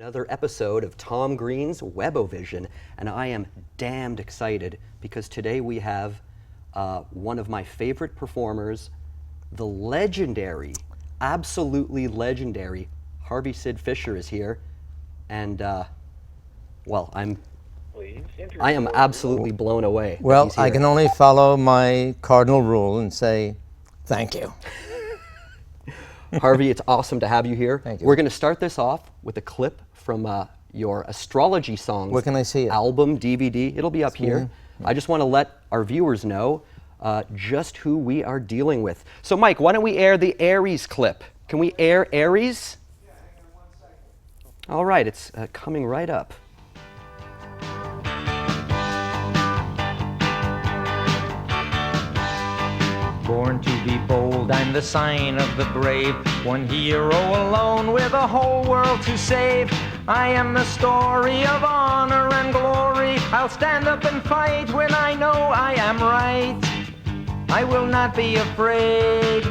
Another episode of Tom Green's Webovision, and I am damned excited because today we have one of my favorite performers, the legendary, absolutely legendary Harvey Sid Fisher is here, and well, I am absolutely blown away. Well, I can only follow my cardinal rule and say thank you. Harvey, it's awesome to have you here. Thank you. We're going to start this off with a clip from your Astrology Songs Where can I see it? album, DVD. It'll be up here. Yeah. I just want to let our viewers know just who we are dealing with. So, Mike, why don't we air the Aries clip? Can we air Aries? Yeah, hang on 1 second. All right, it's coming right up. Born to be bold, I'm the sign of the brave. One hero alone with a whole world to save. I am the story of honor and glory. I'll stand up and fight when I know I am right. I will not be afraid.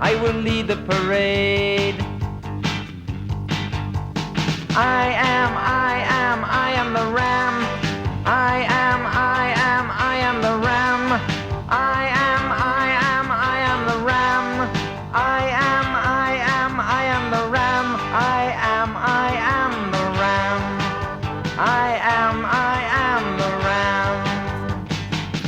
I will lead the parade. I am the ram. I am the ram. I am the ram. I am the ram. I am the ram. I am the ram.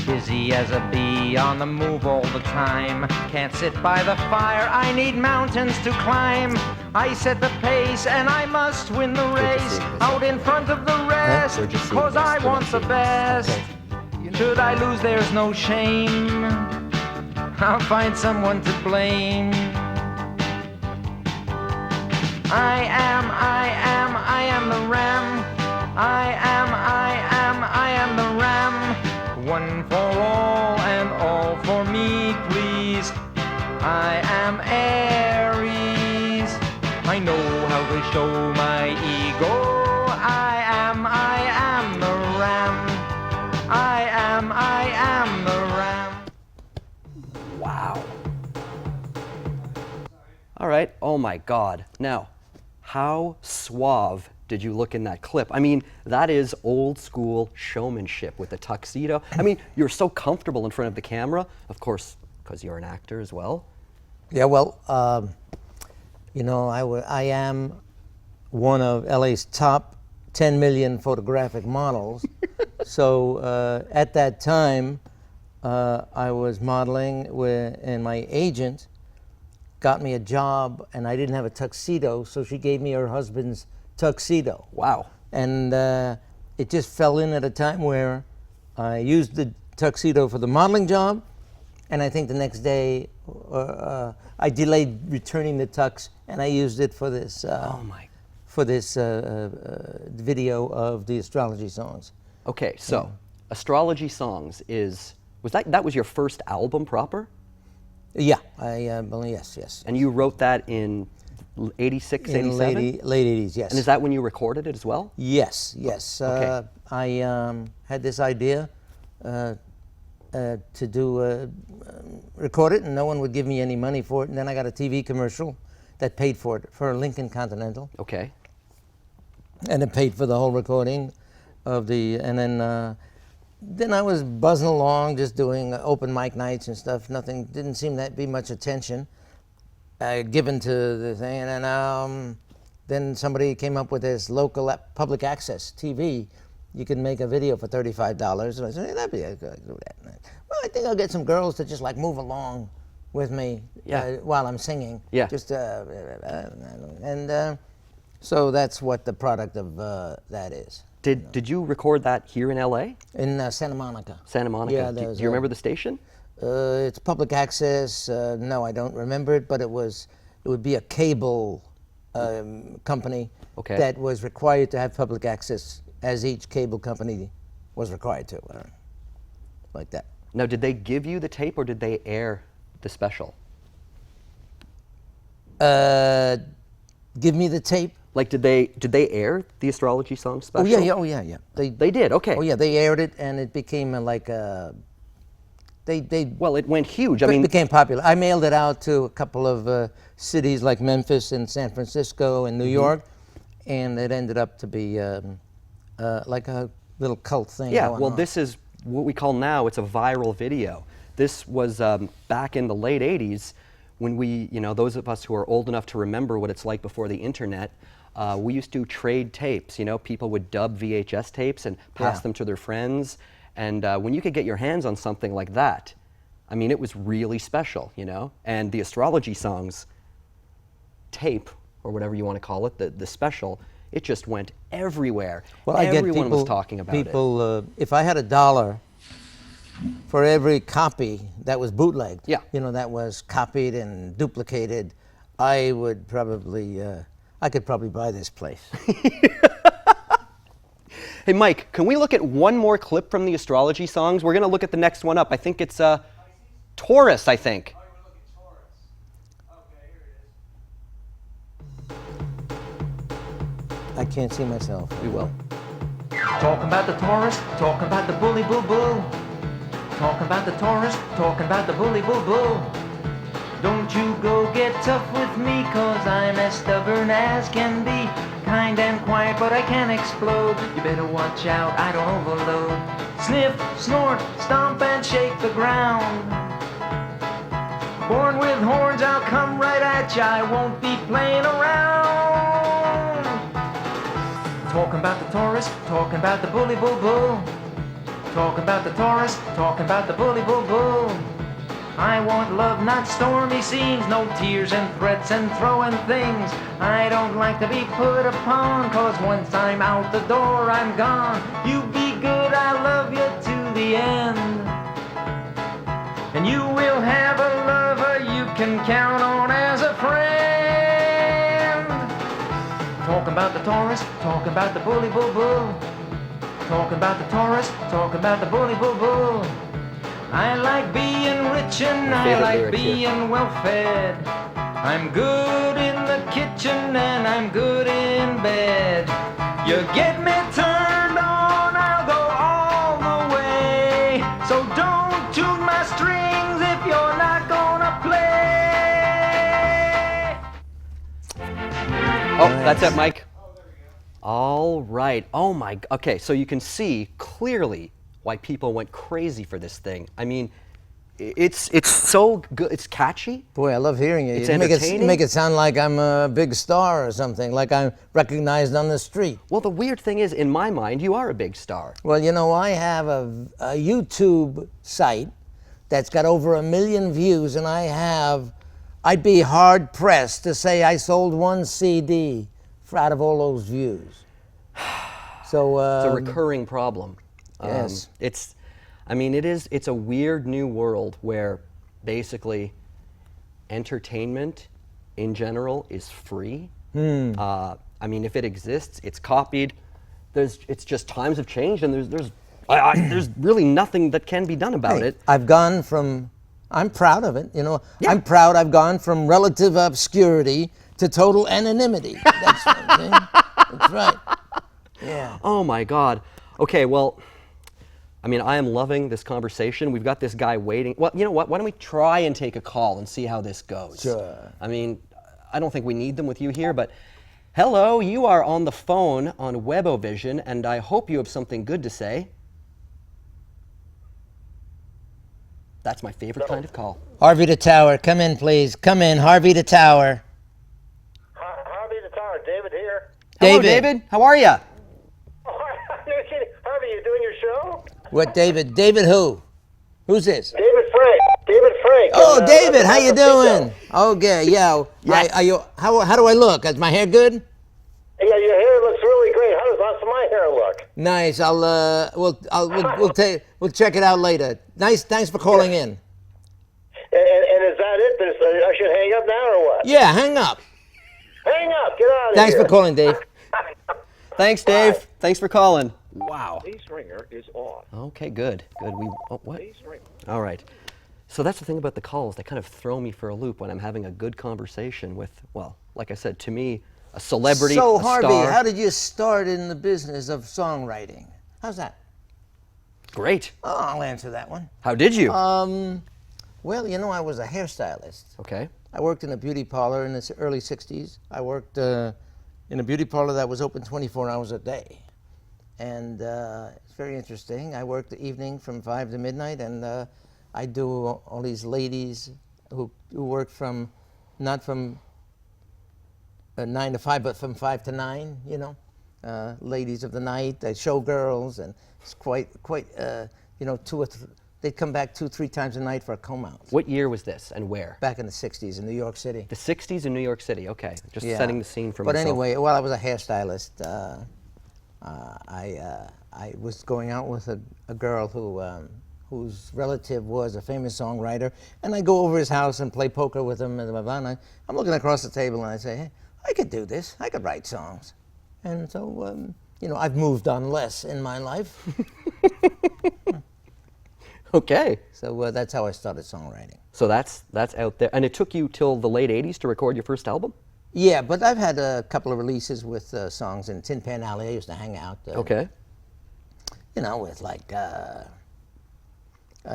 Busy as a bee, on the move all the time. Can't sit by the fire, I need mountains to climb. I set the pace and I must win the race. Out in front of the rest, cause I want the best. Should I lose, there's no shame. I'll find someone to blame. I am the ram. I am the ram. One for all and all for me, please. I am Aries. I know how to show my ego. I am the ram. I am the ram. Wow. All right. Oh my God. Now, how suave did you look in that clip? I mean, that is old school showmanship with the tuxedo. I mean, you're so comfortable in front of the camera, of course, because you're an actor as well. Yeah, well, you know, I am one of LA's top 10 million photographic models. So at that time, I was modeling and my agent got me a job, and I didn't have a tuxedo, so she gave me her husband's tuxedo. Wow. And it just fell in at a time where I used the tuxedo for the modeling job, and I think the next day I delayed returning the tux, and I used it for this video of the Astrology Songs. Okay, so Astrology Songs that was your first album proper? Yeah, I believe yes. And you wrote that in 86, 87? In late 80s, yes. And is that when you recorded it as well? Yes. Okay. I had this idea to record it, and no one would give me any money for it. And then I got a TV commercial that paid for it, for Lincoln Continental. Okay. And it paid for the whole recording of the, and then I was buzzing along, just doing open mic nights and stuff. Nothing, didn't seem to be much attention given to the thing. And then then somebody came up with this local public access TV. You can make a video for $35. And I said, hey, that'd be a good do that. Well, I think I'll get some girls to just like move along with me while I'm singing. Yeah. Just so that's what the product of that is. Did you record that here in LA? In Santa Monica. Santa Monica. Yeah, Do you remember the station? It's public access. No, I don't remember it, but it would be a cable company that was required to have public access, as each cable company was required to, like that. Now, did they give you the tape or did they air the special? Give me the tape. Like, did they air the Astrology Song special? Oh yeah. They did. Okay. Oh yeah, they aired it, and it became like a. Well, it went huge. I It mean, became popular. I mailed it out to a couple of cities like Memphis and San Francisco and New York, and it ended up to be like a little cult thing. Yeah, going well, on. this is what we call now, it's a viral video. This was back in the late 80s when we, those of us who are old enough to remember what it's like before the internet, we used to trade tapes. People would dub VHS tapes and pass Yeah. them to their friends. And when you could get your hands on something like that, I mean, it was really special, And the Astrology Songs tape, or whatever you want to call it, the special, it just went everywhere. Well, I get Everyone people, was talking about it. If I had $1 for every copy that was bootlegged, Yeah. That was copied and duplicated, I would probably, I could probably buy this place. Hey, Mike, can we look at one more clip from the Astrology Songs? We're going to look at the next one up. I think it's Taurus, I think. Oh, you want to look at Taurus. Okay, here it is. I can't see myself. We will. Talking about the Taurus, talking about the bully boo boo. Talking about the Taurus, talking about the bully boo boo. Don't you go get tough with me, cause I'm as stubborn as can be. Kind and quiet, but I can explode. You better watch out, I don't overload. Sniff, snort, stomp and shake the ground. Born with horns, I'll come right at ya, I won't be playing around. Talking about the Taurus, talking about the bully boo boo. Talking about the Taurus, talking about the bully boo boo. I want love, not stormy scenes, no tears and threats and throwing things. I don't like to be put upon, cause once I'm out the door, I'm gone. You be good, I love you to the end. And you will have a lover you can count on as a friend. Talking about the Taurus, talking about the bully boo boo. Talking about the Taurus, talking about the bully boo boo. I like being rich and I Favorite like lyric here. being well fed. I'm good in the kitchen and I'm good in bed. You get me turned on, I'll go all the way. So don't tune my strings if you're not gonna play. Oh, that's it, Mike. All right. Oh my. Okay, so you can see clearly why people went crazy for this thing. I mean, it's so good. It's catchy. Boy, I love hearing it. It's You entertaining. make it sound like I'm a big star or something, like I'm recognized on the street. Well, the weird thing is, in my mind, you are a big star. Well, I have a YouTube site that's got over 1 million views, and I'd be hard pressed to say I sold one CD out of all those views. So It's a recurring problem. yes. It's a weird new world where basically entertainment in general is free. I mean, if it exists, it's copied. It's just times have changed, and there's really nothing that can be done about Hey, it. I've gone from, I'm proud of it, Yeah. I'm proud I've gone from relative obscurity to total anonymity. That's right. That's right. Yeah. Oh my God. Okay, well, I mean, I am loving this conversation. We've got this guy waiting. Well, you know what? Why don't we try and take a call and see how this goes? Sure. I mean, I don't think we need them with you here, but hello, you are on the phone on Webovision, and I hope you have something good to say. That's my favorite kind of call. Harvey the Tower, come in, please. Come in, Harvey the Tower. Harvey the Tower, David here. Hello, David. David. How are you? Harvey, you doing your show? What, David? David who? Who's this? David Frank. David Frank. Oh, And, David, how you Pizza. doing? Okay, yeah. Yes. How do I look? Is my hair good? Yeah, your hair looks really great. How's my hair look? Nice. We'll check it out later. Nice. Thanks for calling in. And is that it? I should hang up now or what? Yeah, hang up. Hang up. Get out of Thanks here. for calling, Dave. Thanks, Dave. Thanks for calling. Wow. Please ringer is on. Okay, good. Good. What? Please ringer. All right. So that's the thing about the calls. They kind of throw me for a loop when I'm having a good conversation with, well, like I said, to me, a celebrity, So, a Harvey, star. how did you start in the business of songwriting? How's that? Great. Oh, I'll answer that one. How did you? Well, I was a hairstylist. Okay. I worked in a beauty parlor in the early 60s. I worked in a beauty parlor that was open 24 hours a day. And it's very interesting. I work the evening from 5 to midnight, and I do all these ladies who work from, not from 9 to 5, but from 5 to 9, you know. Ladies of the night, showgirls, and it's quite, you know, they'd come back 2-3 times a night for a comb out. What year was this and where? Back in the 60s in New York City. The 60s in New York City, okay. Just Yeah. setting the scene for But myself. anyway, while I was a hairstylist, I was going out with a girl whose relative was a famous songwriter, and I go over his house and play poker with him, and blah, blah, blah, and I'm looking across the table and I say, hey, I could do this. I could write songs. And so, you know, I've moved on less in my life. Okay. So that's how I started songwriting. So that's out there. And it took you till the late 80s to record your first album? Yeah, but I've had a couple of releases with songs in Tin Pan Alley. I used to hang out, Okay. you know, with like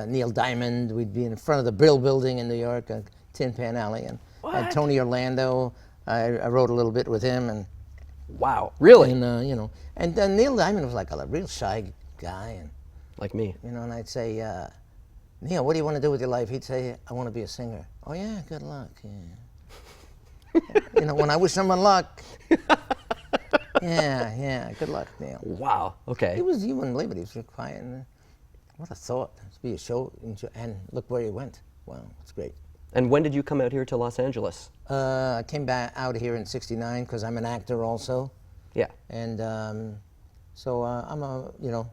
Neil Diamond. We'd be in front of the Brill Building in New York, Tin Pan Alley, and Tony Orlando. I wrote a little bit with him, and Wow. Really? you know, and Neil Diamond was like a real shy guy, and Like me. you know, and I'd say, Neil, what do you want to do with your life? He'd say, I want to be a singer. Oh yeah, good luck. Yeah. You know, when I wish someone luck. Yeah, good luck, Neil. Wow. Okay. You wouldn't believe it. He was so quiet. And, what a thought to be a show, and look where he went. Wow, it's great. And when did you come out here to Los Angeles? I came back out here in '69 because I'm an actor also, Yeah. and so you know,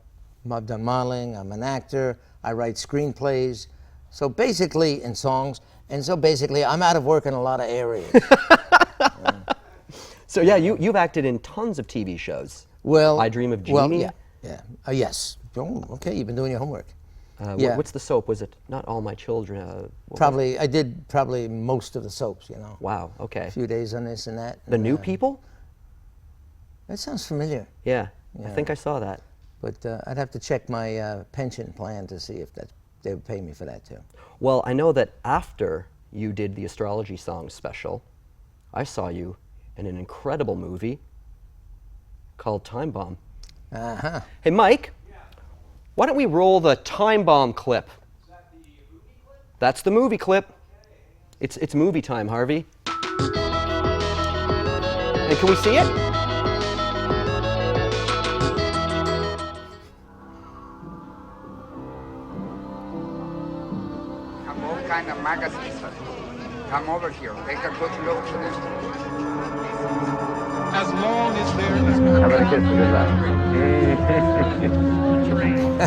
I've done modeling. I'm an actor. I write screenplays. So basically, in songs, and so basically, I'm out of work in a lot of areas. So yeah, you've acted in tons of TV shows. Well, I Dream of Jeannie. Well, yeah. Yes. Oh, okay, you've been doing your homework. Yeah. What's the soap? Was it Not All My Children? What Probably, I did probably most of the soaps, you know. Wow. Okay. A few days on this and that. The and, New People? That sounds familiar. Yeah. I Yeah. think I saw that. But I'd have to check my pension plan to see if they would pay me for that too. Well, I know that after you did the astrology songs special, I saw you in an incredible movie called Time Bomb. Uh-huh. Hey, Mike, why don't we roll the Time Bomb clip? Is that the movie clip? That's the movie clip. It's movie time, Harvey. And can we see it? Have all kind of magazines. Come over here. Take a good look at them. As long as there is How about a kiss for good luck?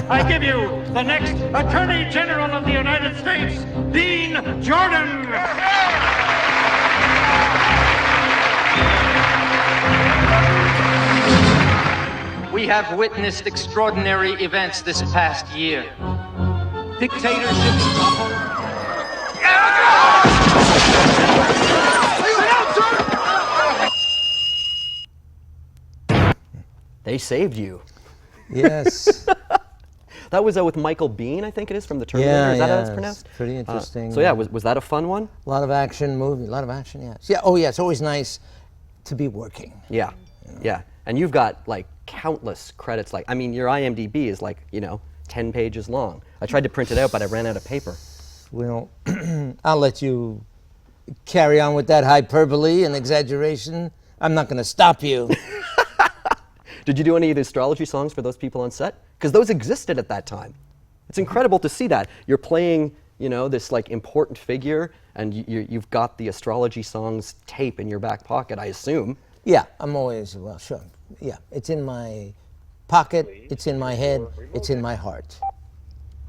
I give you the next Attorney General of the United States, Dean Jordan. We have witnessed extraordinary events this past year. Dictatorships topple. They saved you. Yes. That was with Michael Biehn, I think it is, from the Terminator. Is that how it's it's pronounced? pretty interesting. So yeah, was that a fun one? A lot of action movie, a lot of action, yes. Yeah, oh yeah, it's always nice to be working. Yeah, yeah. And you've got like countless credits. Like, I mean, your IMDb is like, 10 pages long. I tried to print it out, but I ran out of paper. Well, I'll let you carry on with that hyperbole and exaggeration. I'm not going to stop you. Did you do any of the astrology songs for those people on set? Because those existed at that time. It's incredible to see that. You're playing, this like important figure, and you've got the astrology songs tape in your back pocket, I assume. Yeah, I'm always, well, sure. Yeah, it's in my pocket, it's in my head, it's in my heart.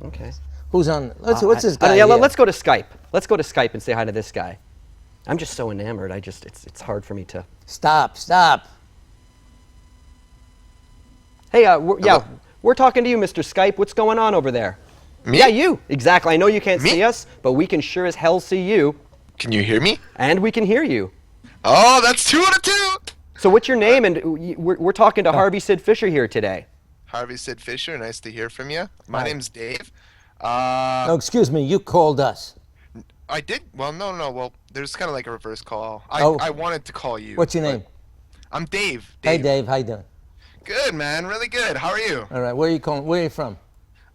Okay. Who's on? What's this guy? Yeah, here? let's go to Skype. Let's go to Skype and say hi to this guy. I'm just so enamored. It's hard for me to. Stop. Hey, we're talking to you, Mr. Skype. What's going on over there? Me? Yeah, you. Exactly. I know you can't Me? see us, but we can sure as hell see you, Can you hear me? and we can hear you. Oh, that's 2 out of 2. So what's your name? And we're talking to Harvey Sid Fisher here today. Harvey Sid Fisher, nice to hear from you. My Hi. name's Dave. Oh, excuse me, you called us. I did. Well, no. Well, there's kind of like a reverse call. Oh. I wanted to call you. What's your but, name? I'm Dave. Hey, Dave. How you doing? Good, man. Really good. How are you? All right. Where are you calling? Where are you from?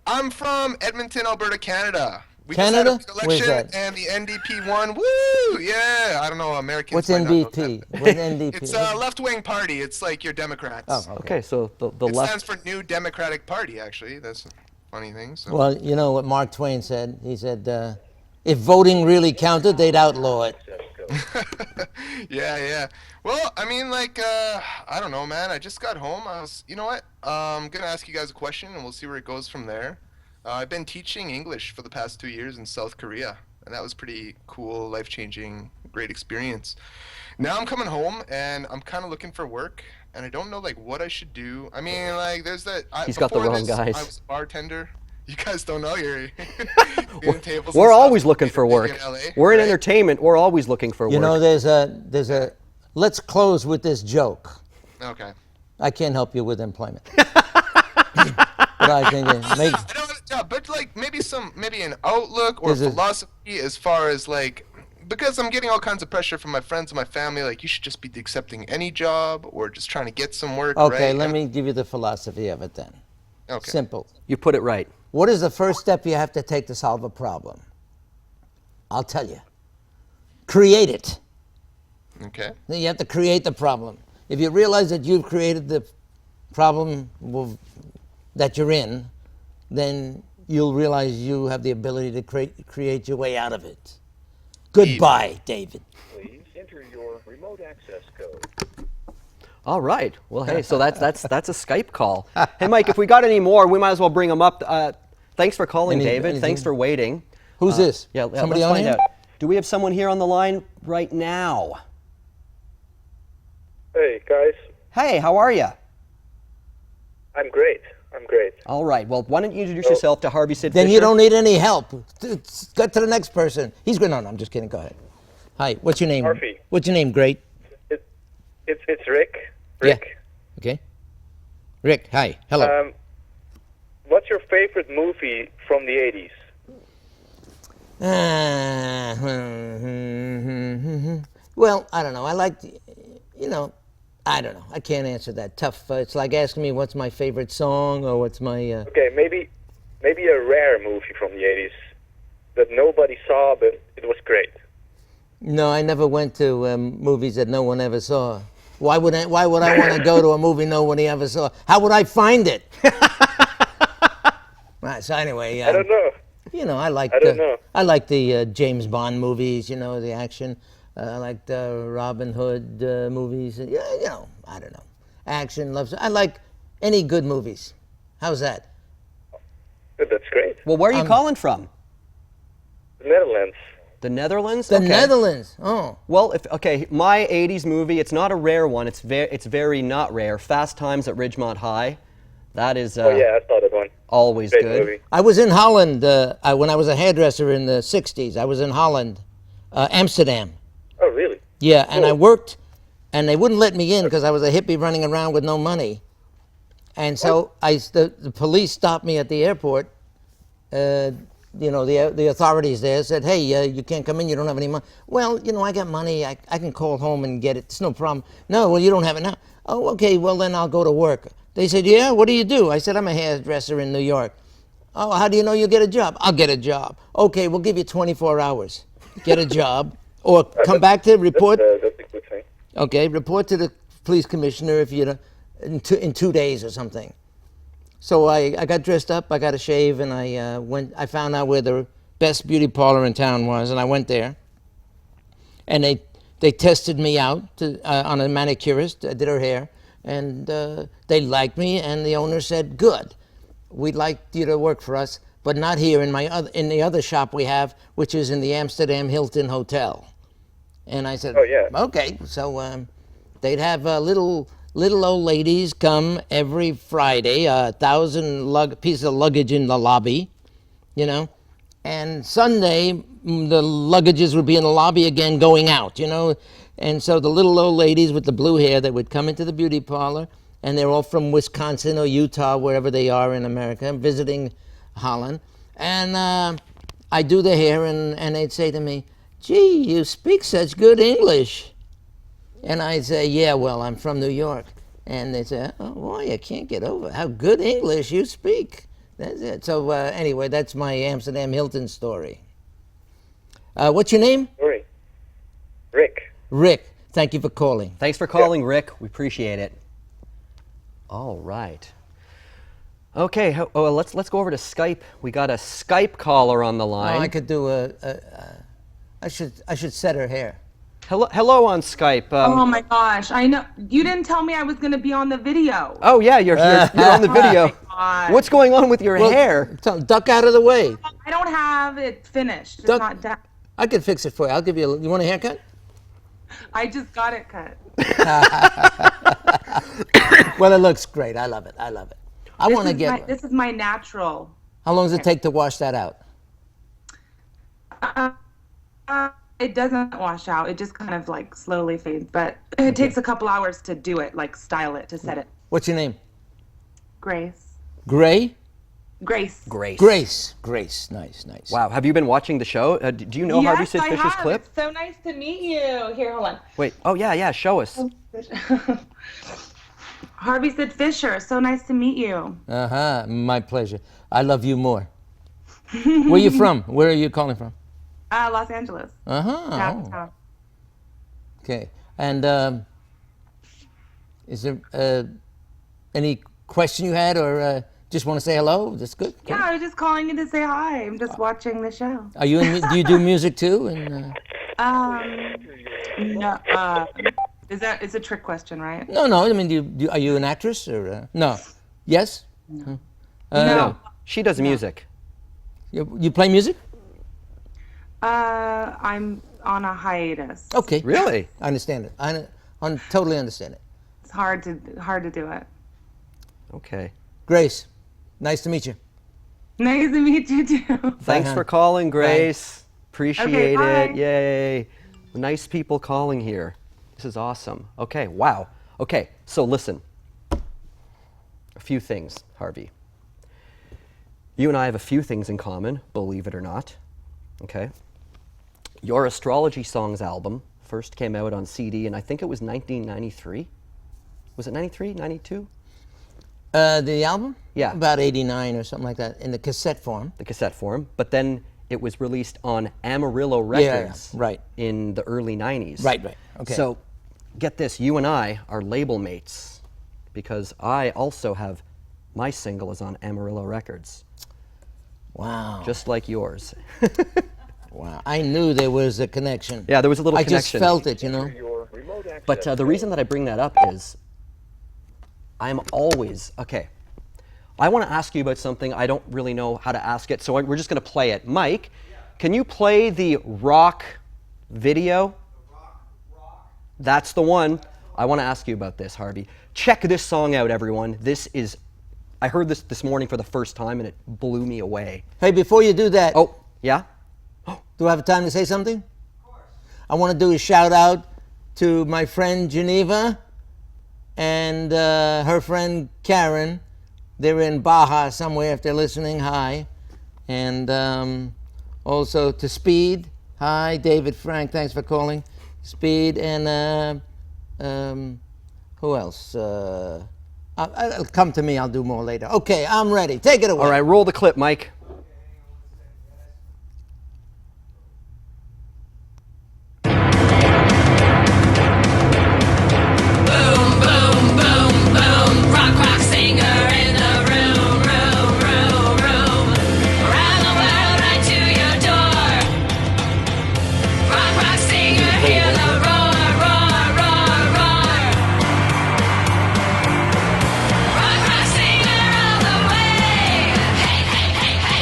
I'm from Edmonton, Alberta, Canada. We Canada? just had a Where's election that? and the NDP won. Woo! Yeah. I don't know. Americans. What's might not know NDP? that. What's NDP? It's a left-wing party. It's like your Democrats. Oh, okay. Okay, so the It left. stands for New Democratic Party, actually. That's a funny thing. So. Well, you know what Mark Twain said? He said, if voting really counted, they'd outlaw it. Yeah. Well, I mean, like, I don't know, man. I just got home. You know what? I'm gonna ask you guys a question, and we'll see where it goes from there. I've been teaching English for the past 2 years in South Korea, and that was pretty cool, life-changing, great experience. Now I'm coming home, and I'm kind of looking for work, and I don't know, like, what I should do. I mean, like, there's that. He's got the before wrong this, guys. I was a bartender. You guys don't know you're doing tables. and We're stuff always looking for in work. LA, We're in right? entertainment. We're always looking for You work. know, there's a. Let's close with this joke. Okay. I can't help you with employment. But I can make. I don't have a job, but like maybe an outlook or Is it- philosophy as far as like, because I'm getting all kinds of pressure from my friends and my family. Like, you should just be accepting any job or just trying to get some work. Okay, right? let me give you the philosophy of it then. Okay. Simple. You put it right. What is the first step you have to take to solve a problem? I'll tell you. Create it. Okay. Then you have to create the problem. If you realize that you've created the problem that you're in, then you'll realize you have the ability to create your way out of it. Goodbye, David. Please enter your remote access code. All right. Well, hey, so that's a Skype call. Hey, Mike, if we got any more, we might as well bring them up. Thanks for calling, David. anything? Thanks for waiting. Who's this? Yeah, Somebody let's on find here? out. Do we have someone here on the line right now? Hey, guys. Hey, how are you? I'm great. All right. Well, why don't you introduce yourself to Harvey Sid Then Fisher? you don't need any help. Get to the next person. He's going. No, I'm just kidding. Go ahead. Hi. What's your name? Harvey. What's your name? Great. It's Rick. Yeah. Okay. Rick. Hi. Hello. What's your favorite movie from the 80s? Well, I don't know. I like, I don't know. I can't answer that. Tough. It's like asking me what's my favorite song or what's my. Okay, maybe a rare movie from the 80s that nobody saw, but it was great. No, I never went to movies that no one ever saw. Why would I want to go to a movie nobody ever saw? How would I find it? Right, so anyway, I don't know. I like. I don't know. I like the James Bond movies. The action. I like the Robin Hood movies. Yeah, I don't know. Action, love. I like any good movies. How's that? That's great. Well, where are you calling from? The Netherlands. The Netherlands? The Okay. Netherlands. Oh. Well, my 80s movie, it's not a rare one. It's very not rare. Fast Times at Ridgemont High. That is Oh yeah, I saw that one. always Great good. movie. I was in Holland when I was a hairdresser in the 60s. I was in Holland, Amsterdam. Oh really? Yeah, and I Cool. worked, and they wouldn't let me in because I was a hippie running around with no money. And so the police stopped me at the airport. The authorities there said, hey, you can't come in, you don't have any money. Well, I got money, I can call home and get it, it's no problem. No, well, you don't have it now. Oh, okay, well, then I'll go to work. They said, yeah, what do you do? I said, I'm a hairdresser in New York. Oh, how do you know you'll get a job? I'll get a job. Okay, we'll give you 24 hours. Get a job. Or come back to report. That's a good thing. Okay, report to the police commissioner if in 2 days or something. So I got dressed up, I got a shave, and I found out where the best beauty parlor in town was, and I went there. And they tested me out on a manicurist. I did her hair, and they liked me, and the owner said, good, we'd like you to work for us, but not here in the other shop we have, which is in the Amsterdam Hilton Hotel. And I said, Oh, yeah. okay. So they'd have little old ladies come every Friday, 1,000 pieces of luggage in the lobby, and Sunday the luggages would be in the lobby again going out, and so the little old ladies with the blue hair that would come into the beauty parlor, and they're all from Wisconsin or Utah, wherever they are in America, visiting Holland, and I do their hair, and they'd say to me, gee, you speak such good English. And I say, yeah, well, I'm from New York. And they say, oh, boy, I can't get over how good English you speak. That's it. So anyway, that's my Amsterdam Hilton story. What's your name? Sorry. Rick. Rick. Thank you for calling. Thanks for calling, Rick. We appreciate it. All right. Okay, let's go over to Skype. We got a Skype caller on the line. Oh, I could do I should set her hair. Hello on Skype. Oh my gosh, I know. You didn't tell me I was going to be on the video. Oh yeah, you're on the video. Oh my God. What's going on with your hair? Duck out of the way. I don't have it finished. It's Duck- not done. I can fix it for you. I'll give you you want a haircut? I just got it cut. Well, it looks great. I love it. I love it. I want to get. This is my natural. How long does it take to wash that out? It doesn't wash out. It just kind of like slowly fades, but it takes a couple hours to do it, like style it, to set it. What's your name? Grace. Gray? Grace. Grace. Nice. Wow, have you been watching the show? Do you know Harvey Yes, Sid I Fisher's have. clip? It's so nice to meet you. Here, hold on. Wait. Oh yeah. Show us. Harvey Sid Fisher. So nice to meet you. My pleasure. I love you more. Where are you from? Where are you calling from? Los Angeles. Downtown. Okay. And is there any question you had, or just want to say hello? That's good. Yeah, I was just calling you to say hi. I'm just watching the show. Are you? Do you do music too? And No. It's a trick question, right? no. I mean, are you an actress or no? Yes. No. No, she does music. You play music? I'm on a hiatus. Okay. Really? I understand it. I totally understand it. It's hard to do it. Okay. Grace, nice to meet you. Nice to meet you too. Thanks hon. for calling, Grace. Appreciate Okay, it. bye. Yay. Nice people calling here. This is awesome. Okay, wow. Okay, so listen. A few things, Harvey. You and I have a few things in common, believe it or not. Okay? Your Astrology Songs album first came out on CD, and I think it was 1993. Was it 93, 92? The album? Yeah. About 89 or something like that, in the cassette form. The cassette form, but then it was released on Amarillo Records right. in the early 90s. Right. Okay. So get this, you and I are label mates because I also have my single is on Amarillo Records, Wow. just like yours. Wow. I knew there was a connection. Yeah, there was a little I connection. just felt it, you know. But the reason that I bring that up is I'm always, okay, I want to ask you about something. I don't really know how to ask it, so we're just going to play it. Mike, can you play the rock video? That's the one. I want to ask you about this, Harvey. Check this song out, everyone. I heard this morning for the first time, and it blew me away. Hey, before you do that, Oh, yeah? do I have time to say something? Of course. I want to do a shout out to my friend Geneva and her friend Karen. They're in Baja somewhere if they're listening. Hi. And also to Speed. Hi, David Frank. Thanks for calling. Speed and who else? It'll come to me. I'll do more later. Okay, I'm ready. Take it away. All right, roll the clip, Mike. Rock singer in the room. Around the world, right to your door. Rock singer, hear the roar. Rock singer all the way. Hey.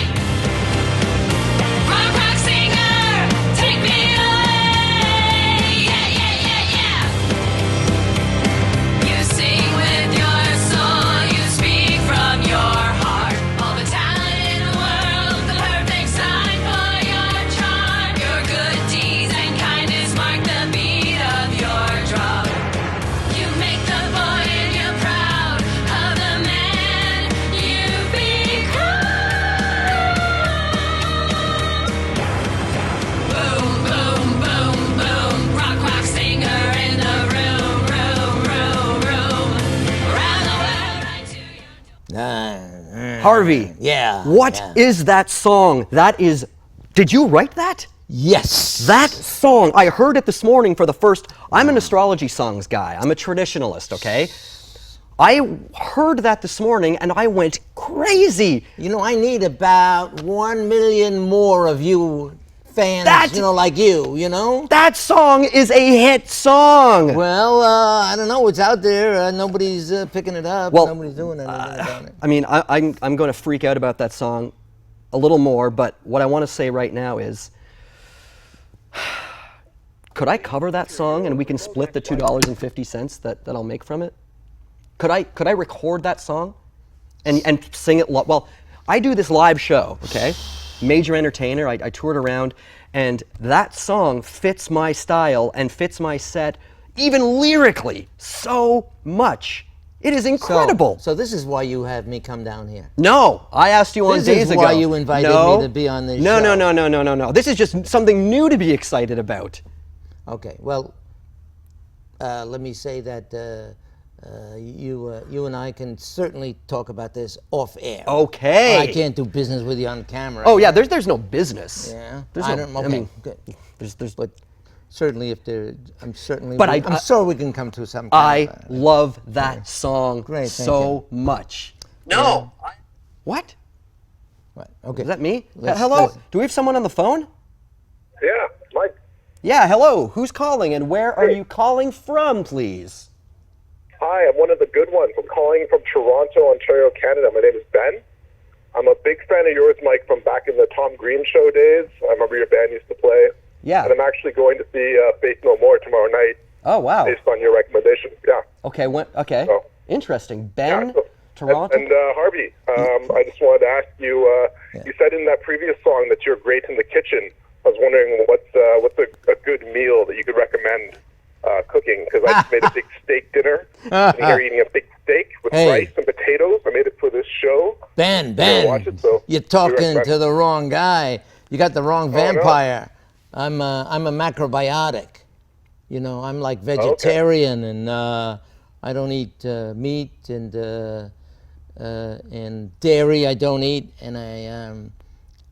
Harvey. Yeah. What yeah. is that song? That is. Did you write that? Yes. That song, I heard it this morning for the first. I'm an astrology songs guy. I'm a traditionalist, okay? I heard that this morning and I went crazy. You know, I need about 1 million more of you fans, That- you know, like you know? That song is a hit song. Well, I don't know. It's out there. Nobody's picking it up. Well, Nobody's doing anything about it. I mean, I'm going to freak out about that song a little more, but what I want to say right now is, could I cover that song and we can split the $2.50 that I'll make from it? Could I record that song and sing it? Well, I do this live show, okay? Major entertainer. I toured around, and that song fits my style and fits my set, even lyrically, so much. It is incredible. So this is why you have me come down here. No, I asked you on This days is ago. why you invited No. me to be on this No, show. no. This is just something new to be excited about. Okay. Well, let me say that you and I can certainly talk about this off air. Okay. I can't do business with you on camera. Oh yeah, there's no business. Yeah. There's I no, don't. Okay. I mean, good. there's. But certainly, if there, I'm certainly. But I'm I- sure we can come to some. I kind of, love that song Great, thank so much. No. What? Right, okay. Is that me? Let's- Hello? let's- Do we have someone on the phone? Yeah, Mike. Yeah, hello. Who's calling and where are you calling from, please? Hi, I'm one of the good ones. I'm calling from Toronto, Ontario, Canada. My name is Ben. I'm a big fan of yours, Mike, from back in the Tom Green Show days. I remember your band used to play. Yeah. And I'm actually going to see Faith No More tomorrow night Oh, wow. based on your recommendation. Yeah. Okay, okay. So- Interesting. Ben, Yeah, so- Toronto? And Harvey, I just wanted to ask you, you said in that previous song that you're great in the kitchen. I was wondering what's a good meal that you could recommend cooking, because I just made a big steak dinner. And you're eating a big steak with Hey. rice and potatoes. I made it for this show. Ben, watch Ben, it, so you're we talking recommend- to the wrong guy. You got the wrong no. vampire. I'm a macrobiotic. You know, I'm like vegetarian, and I don't eat meat and dairy. I don't eat, and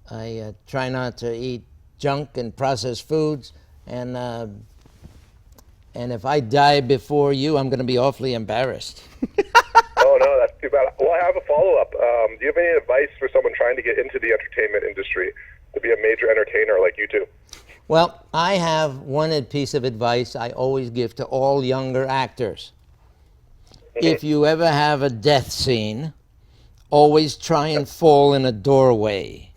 I try not to eat junk and processed foods. And if I die before you, I'm going to be awfully embarrassed. Oh, no, that's too bad. Well, I have a follow-up. Do you have any advice for someone trying to get into the entertainment industry to be a major entertainer like you two? Well, I have one piece of advice I always give to all younger actors. If you ever have a death scene, always try and fall in a doorway.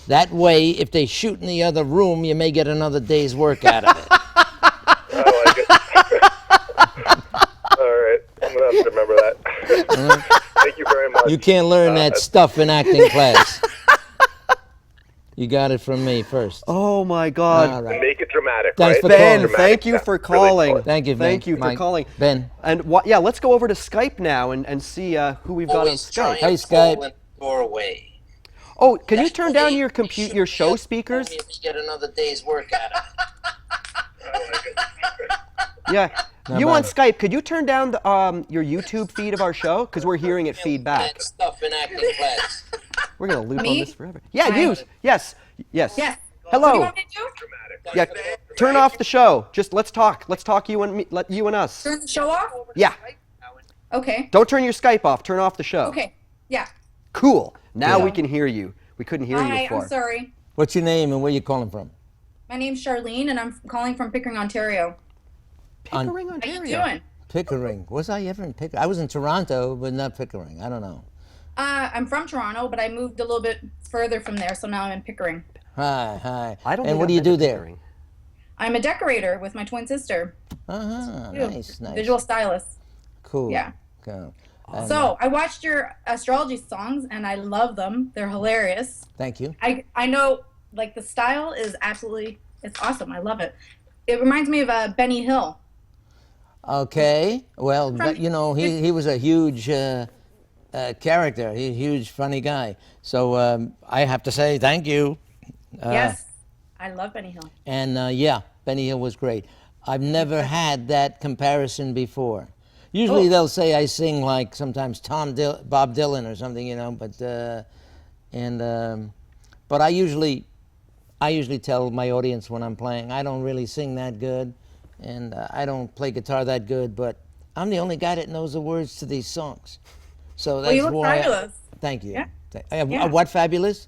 That way, if they shoot in the other room, you may get another day's work out of it. I like it. All right. I'm going to have to remember that. Thank you very much. You can't learn that stuff in acting class. You got it from me first. Oh my God. All right. Make it dramatic, Thanks right? for Make it calling. Ben, dramatic. thank you Yeah, for really calling. important. Thank you, Ben. Thank you for Mike. calling. Ben. And yeah, let's go over to Skype now and see who we've got on Skype. Hey, Skype. Doorway. Oh, can you turn down your your show speakers? Get another day's work out of it. Yeah. Not You on bad. Skype, could you turn down the, your YouTube feed of our show? Because we're hearing it feedback. Stuff in acting class. We're going to loop on Me? this forever. Yeah, Hi. you. Yes. Yes. Yes. Hello. What do you want me to do? Yeah. Turn off the show. Just let's talk. Let's talk you and me, you and us. Turn the show off? Yeah. Okay. Don't turn your Skype off. Turn off the show. Okay. Yeah. Cool. Now Yeah. we can hear you. We couldn't hear you Hi, before. I'm sorry. What's your name and where you calling from? My name's Charlene, and I'm calling from Pickering, Ontario. Pickering, How Ontario. you doing? Pickering. Was I ever in Pickering? I was in Toronto, but not Pickering. I don't know. I'm from Toronto, but I moved a little bit further from there, so now I'm in Pickering. Hi, hi. I don't And think what I've do you been do to there? Pickering. I'm a decorator with my twin sister. Uh-huh. too. Nice, nice. Visual stylist. Cool. Yeah. Cool. So I watched your astrology songs, and I love them. They're hilarious. Thank you. I know, like, the style is absolutely, it's awesome. I love it. It reminds me of Benny Hill. Okay. Well, From- but, you know, he was a huge character. He's a huge, funny guy. So I have to say thank you. Yes. I love Benny Hill. And yeah, Benny Hill was great. I've never had that comparison before. Usually they'll say I sing like sometimes Bob Dylan or something, but I usually tell my audience when I'm playing I don't really sing that good, and I don't play guitar that good, but I'm the only guy that knows the words to these songs. So that's you look why. fabulous. Thank you. Yeah. What fabulous?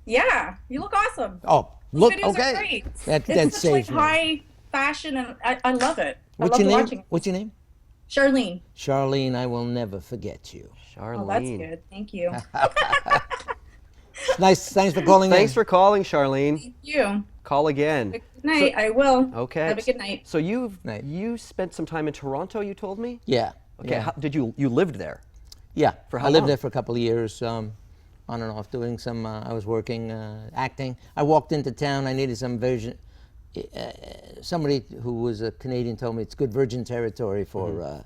Yeah, you look awesome. Oh, Those look, videos okay. are great. That It's such like saves me. high fashion, and I love it. What's I your love name? watching. What's your name? Charlene. Charlene, I will never forget you. Charlene. Oh, that's good. Thank you. Nice. Thanks for calling in. Thanks for calling, Charlene. Thank you. Call again. Good night. I will. Okay. Have a good night. So you Night. spent some time in Toronto, you told me? Yeah. Okay. Yeah. How, did you lived there? Yeah. For how I lived long? there for a couple of years, on and off, doing some. I was working acting. I walked into town. I needed some version. Somebody who was a Canadian told me it's good virgin territory for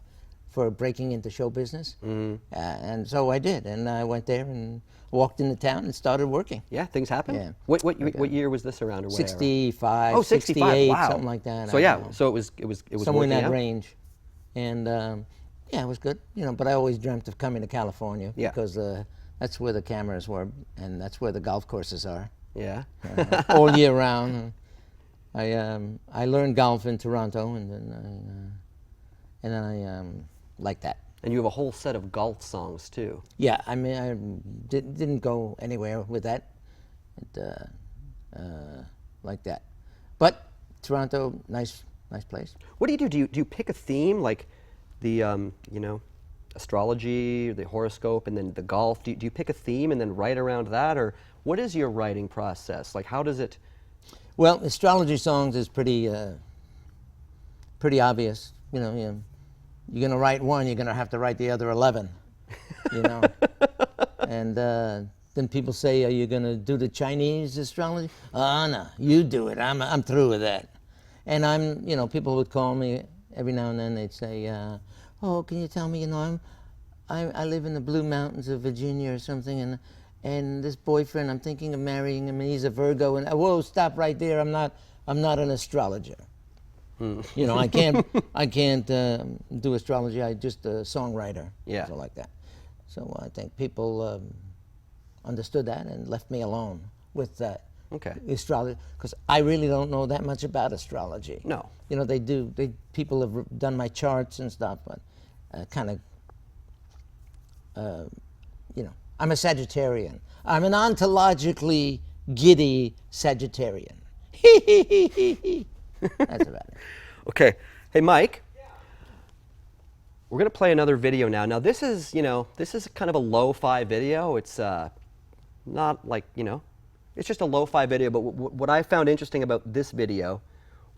breaking into show business, and so I did. And I went there and walked into town and started working. Yeah, things happen. Yeah. What year was this around? Or what era? 65, Oh, 65. 68, Wow. something like that. So I yeah, don't know. so it was Somewhere in working that out? range, and yeah, it was good. But I always dreamt of coming to California because that's where the cameras were, and that's where the golf courses are Yeah. all year round. I learned golf in Toronto, and then I liked that. And you have a whole set of golf songs too. Yeah, I mean, I didn't go anywhere with that, like that. But Toronto, nice place. What do you do? Do you pick a theme like the astrology, the horoscope, and then the golf? Do you pick a theme and then write around that, or what is your writing process? Like, how does it? Well, astrology songs is pretty obvious. You're going to write one, you're going to have to write the other 11. And then people say, "Are you going to do the Chinese astrology?" Oh no, you do it. I'm through with that. And people would call me every now and then. They'd say, "Oh, can you tell me? I live in the Blue Mountains of Virginia or something, and this boyfriend, I'm thinking of marrying him, and he's a Virgo." And whoa, stop right there. I'm not an astrologer. I can't do astrology. I'm just a songwriter. Yeah. So like that. So I think people understood that and left me alone with that. Okay. Astrology, because I really don't know that much about astrology. No. People have done my charts and stuff, but I'm a Sagittarian. I'm an ontologically giddy Sagittarian. That's about it. Okay. Hey, Mike. We're going to play another video now. Now, this is kind of a lo-fi video. It's not like, it's just a lo-fi video. But what I found interesting about this video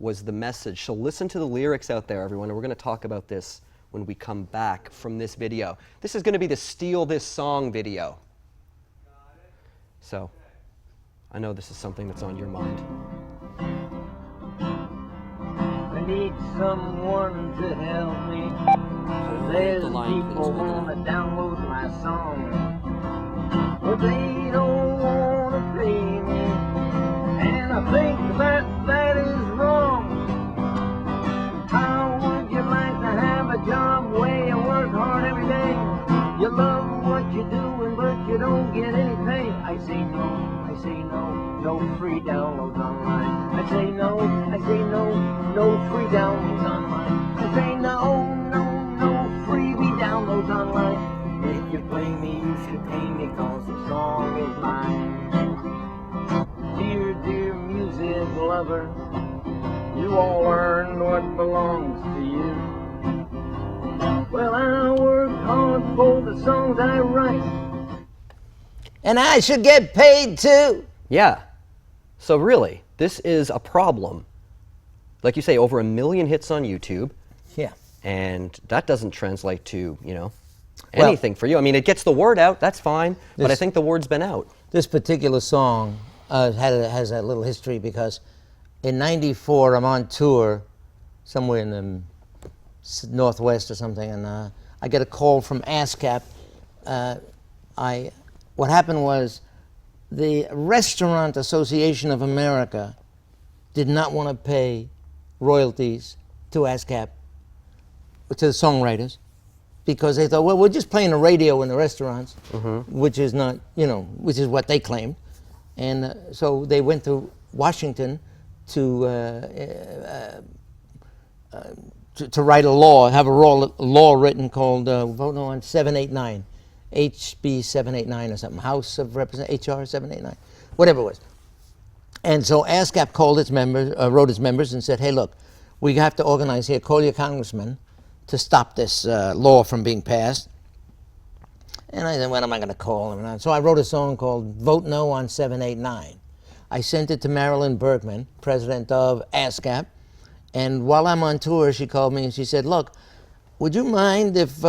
was the message. So listen to the lyrics out there, everyone. And we're going to talk about this when we come back from this video. This is going to be the Steal This Song video. So I know this is something that's on your mind. I need someone to help me. There's people wanna download my song, but they don't wanna pay me, and I think that is wrong. How would you like to have a job where you work hard every day? You love what you're doing, but you don't get any pay. I say no free downloads online. I say no free downloads online. I say no freebie downloads online. If you play me, you should pay me, cause the song is mine. Dear music lover, you all earned what belongs to you. Well, I work hard for the songs I write, And I should get paid too. Yeah. So really, this is a problem. Like you say, over 1 million hits on YouTube. Yeah. And that doesn't translate to, anything for you. I mean, it gets the word out, that's fine, but I think the word's been out. This particular song has a little history because in '94 I'm on tour somewhere in the Northwest or something, and I get a call from ASCAP. What happened was the Restaurant Association of America did not want to pay royalties to ASCAP, to the songwriters, because they thought, well, we're just playing the radio in the restaurants, which is not, which is what they claimed. And so they went to Washington to write a law, have a law written called Vote No on 789, HB 789 or something, House of Representatives, HR 789, whatever it was. And so ASCAP called its members, wrote its members and said, hey, look, we have to organize here, call your congressman to stop this law from being passed. And I said, what am I going to call him? And so I wrote a song called Vote No on 789. I sent it to Marilyn Bergman, president of ASCAP. And while I'm on tour, she called me and she said, look, would you mind if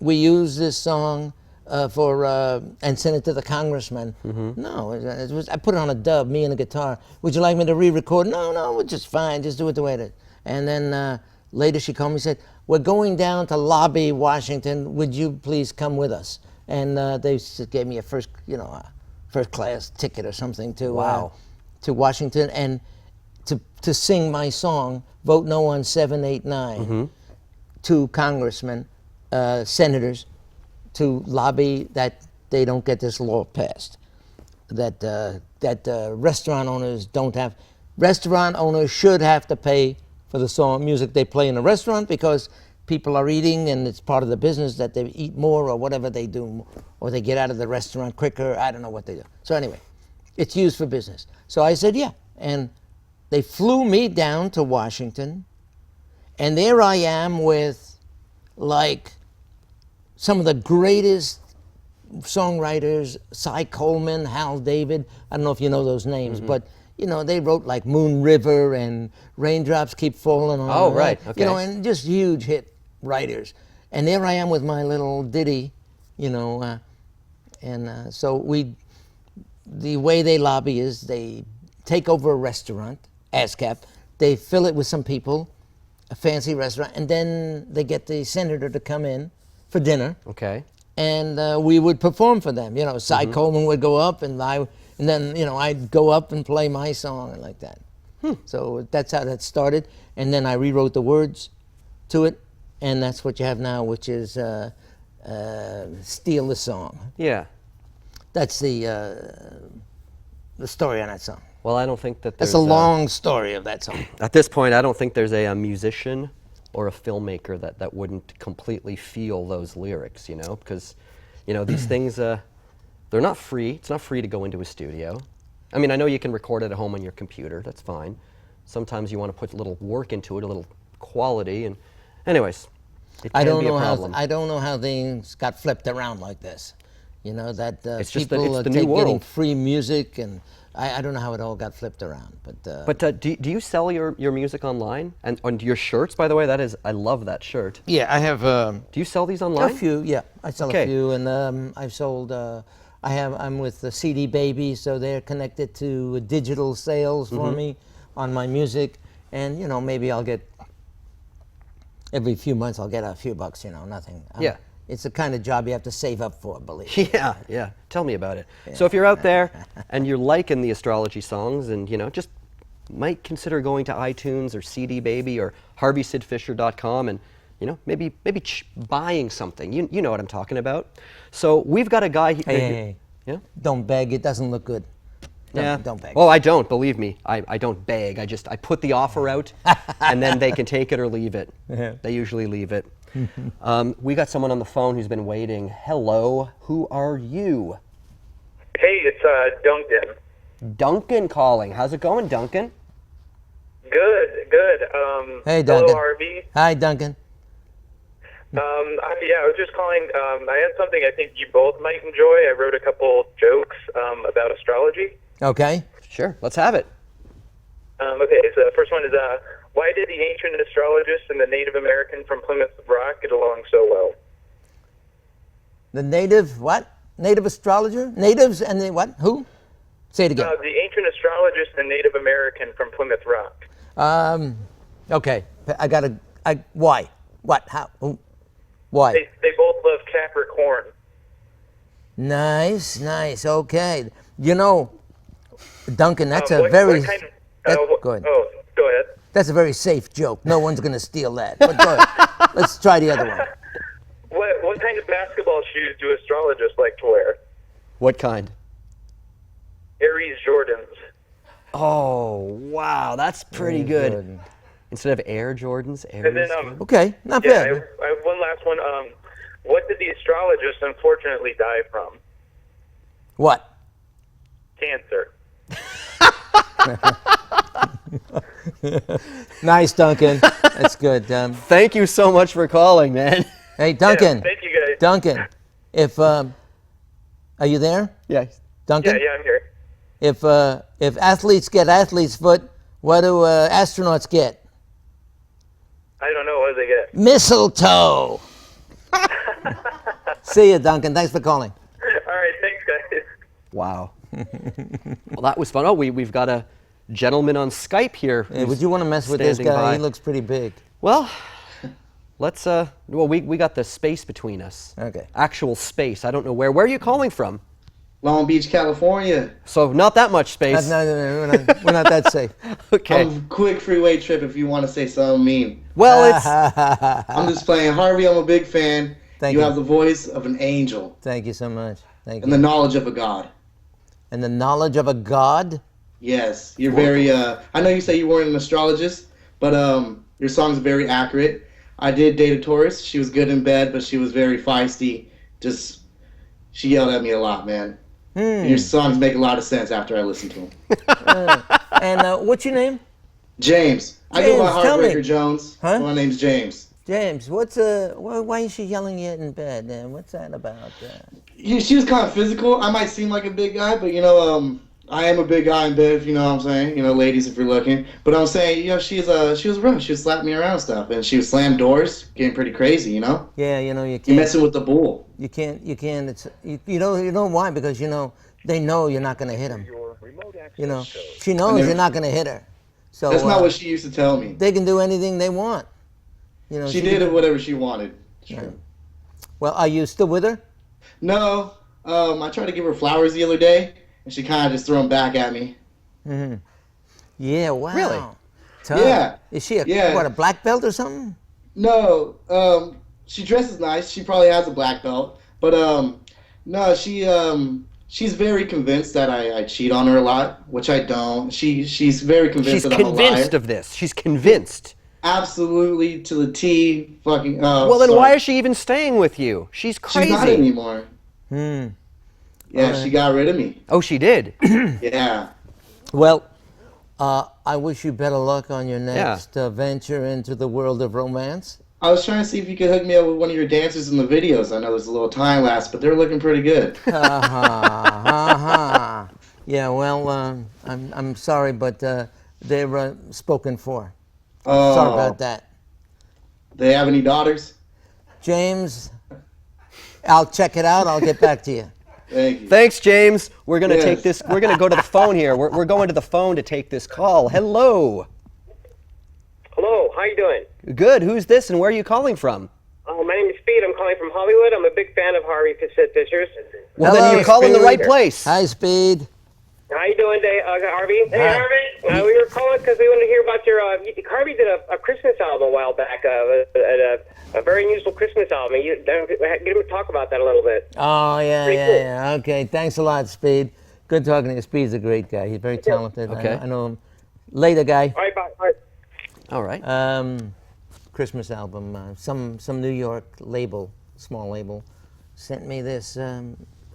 we use this song and send it to the congressman? No, it was, I put it on a dub, me and the guitar. Would you like me to re-record? No, it's just fine, just do it the way it is. And then later she called me and said, we're going down to lobby Washington, would you please come with us? And they gave me a first class ticket or something to Washington, and to sing my song, Vote No on 789, to congressmen, senators, to lobby that they don't get this law passed. That restaurant owners don't have, restaurant owners should have to pay for the song, music they play in the restaurant, because people are eating and it's part of the business that they eat more or whatever they do, or they get out of the restaurant quicker, I don't know what they do. So anyway, it's used for business. So I said, yeah, and they flew me down to Washington, and there I am with like some of the greatest songwriters, Cy Coleman, Hal David, I don't know if you know those names, but they wrote like Moon River and Raindrops Keep Falling on Oh, the right, Rain, okay. And just huge hit writers. And there I am with my little ditty, so the way they lobby is they take over a restaurant, ASCAP, they fill it with some people, a fancy restaurant, and then they get the senator to come in for dinner. Okay. And we would perform for them. Cy Coleman would go up, and then I'd go up and play my song and like that. So that's how that started. And then I rewrote the words to it, and that's what you have now, which is Steal the Song. Yeah. That's the story on that song. Well, I don't think that there's That's a long story of that song. At this point, I don't think there's a musician or a filmmaker that wouldn't completely feel those lyrics, because, these things, they're not free. It's not free to go into a studio. I mean, I know you can record it at home on your computer. That's fine. Sometimes you want to put a little work into it, a little quality, and anyways, it can be a problem. I don't know how things got flipped around like this. That It's just people that it's the are new getting world. free music, and I don't know how it all got flipped around. But do you sell your music online? And your shirts, by the way, I love that shirt. Yeah, I have. Do you sell these online? A few, yeah. I sell Okay. a few, and I've sold. I'm with the CD Baby, so they're connected to digital sales for me on my music, and maybe I'll get every few months I'll get a few bucks. Nothing. Yeah. It's the kind of job you have to save up for, believe me. Yeah. Tell me about it. So if you're out there and you're liking the astrology songs, and just might consider going to iTunes or CD Baby or HarveySidFisher.com and maybe buying something. You know what I'm talking about. So we've got a guy. Hey. Yeah. Don't beg. It doesn't look good. Don't beg. Oh, I don't, believe me. I don't beg. I put the offer out, and then they can take it or leave it. Yeah. They usually leave it. We got someone on the phone who's been waiting. Hello, who are you? Hey, it's Duncan. Duncan calling. How's it going, Duncan? Good. Hey, Duncan. Hello, Harvey. Hi, Duncan. I was just calling. I had something I think you both might enjoy. I wrote a couple jokes about astrology. Okay. Sure, let's have it. Okay, so the first one is, why did the ancient astrologist and the Native American from Plymouth Rock get along so well? The native what? Native astrologer? Natives and the what? Who? Say it again. The ancient astrologist and Native American from Plymouth Rock. Okay. Why? What? How? Who? Why? They both love Capricorn. Nice. Okay. Duncan, that's What kind of, go ahead. Oh, go ahead. That's a very safe joke. No one's going to steal that. But go ahead. Let's try the other one. kind of basketball shoes do astrologists like to wear? What kind? Aries Jordans. Oh, wow, that's pretty good. Instead of Air Jordans, Air. And then, Okay, not yeah, bad. I have one last one. What did the astrologist unfortunately die from? What? Cancer. Nice, Duncan. That's good. Thank you so much for calling, man. Hey, Duncan. Yeah, thank you, guys. Duncan, if are you there? Yeah. Duncan. Yeah, I'm here. If athletes get athlete's foot, what do astronauts get? I don't know. What do they get? Mistletoe. See you, Duncan. Thanks for calling. All right, thanks, guys. Wow. Well, that was fun. Oh, we've got a gentleman on Skype here. Hey, would you want to mess with this standing guy? by. He looks pretty big. Well, let's. Well, we got the space between us. Okay. Actual space. I don't know where. Where are you calling from? Long Beach, California. So not that much space. No, we're not that safe. Okay. I'm quick freeway trip if you want to say something mean. Well, it's. I'm just playing. Harvey, I'm a big fan. Thank you you. have the voice of an angel Thank you so much. Thank and you. the knowledge of a god. And the knowledge of a god? Yes, you're very. I know you say you weren't an astrologist, but your song's very accurate. I did date a Taurus. She was good in bed, but she was very feisty. She yelled at me a lot, man. Your songs make a lot of sense after I listen to them. And what's your name? James. I go by James, tell me. Heartbreaker Jones. Huh? My name's James. James, why is she yelling at you in bed? What's that about? She was kind of physical. I might seem like a big guy, but I am a big guy in bed. If you know what I'm saying. Ladies, if you're looking. But I'm saying, she was rough. She was slapping me around and stuff, and she would slam doors, getting pretty crazy. Yeah, you can't. You're messing with the bull. You can't. It's you know why? Because they know you're not going to hit them. She knows you're not going to hit her. So that's not what she used to tell me. They can do anything they want. She did whatever she wanted. Yeah. Well, are you still with her? No. I tried to give her flowers the other day, and she kind of just threw them back at me. Mm-hmm. Yeah. Wow. Really? Tough. Yeah. Is she a black belt or something? No. She dresses nice. She probably has a black belt, but no. She's very convinced that I cheat on her a lot, which I don't. She's very convinced that I'm a liar. She's convinced of this. She's convinced. Absolutely to the T. Fucking. Well, then why is she even staying with you? She's crazy. She's not anymore. Yeah, she got rid of me. Oh, she did. Yeah. Well, I wish you better luck on your next venture into the world of romance. I was trying to see if you could hook me up with one of your dancers in the videos. I know there's a little time lapse, but they're looking pretty good. Yeah, well, I'm sorry, but they're spoken for. Oh. Sorry about that. They have any daughters? James, I'll check it out. I'll get back to you. Thank you. Thanks, James. We're gonna take this. We're gonna go to the phone here. We're going to the phone to take this call. Hello. Hello, how you doing? Good. Who's this, and where are you calling from? My name is Speed. I'm calling from Hollywood. I'm a big fan of Harvey Fishers. Well, then you're calling the right place. Hi, Speed. How you doing, Harvey? Hey, Harvey. We were calling because we wanted to hear about your. Harvey did a Christmas album a while back, a very unusual Christmas album. Get him to talk about that a little bit. Oh, yeah, Pretty yeah, cool. yeah. Okay, thanks a lot, Speed. Good talking to you. Speed's a great guy. He's very talented. Okay. I know him. Later, guy. All right, bye. All right. Christmas album. Some New York label, small label, sent me this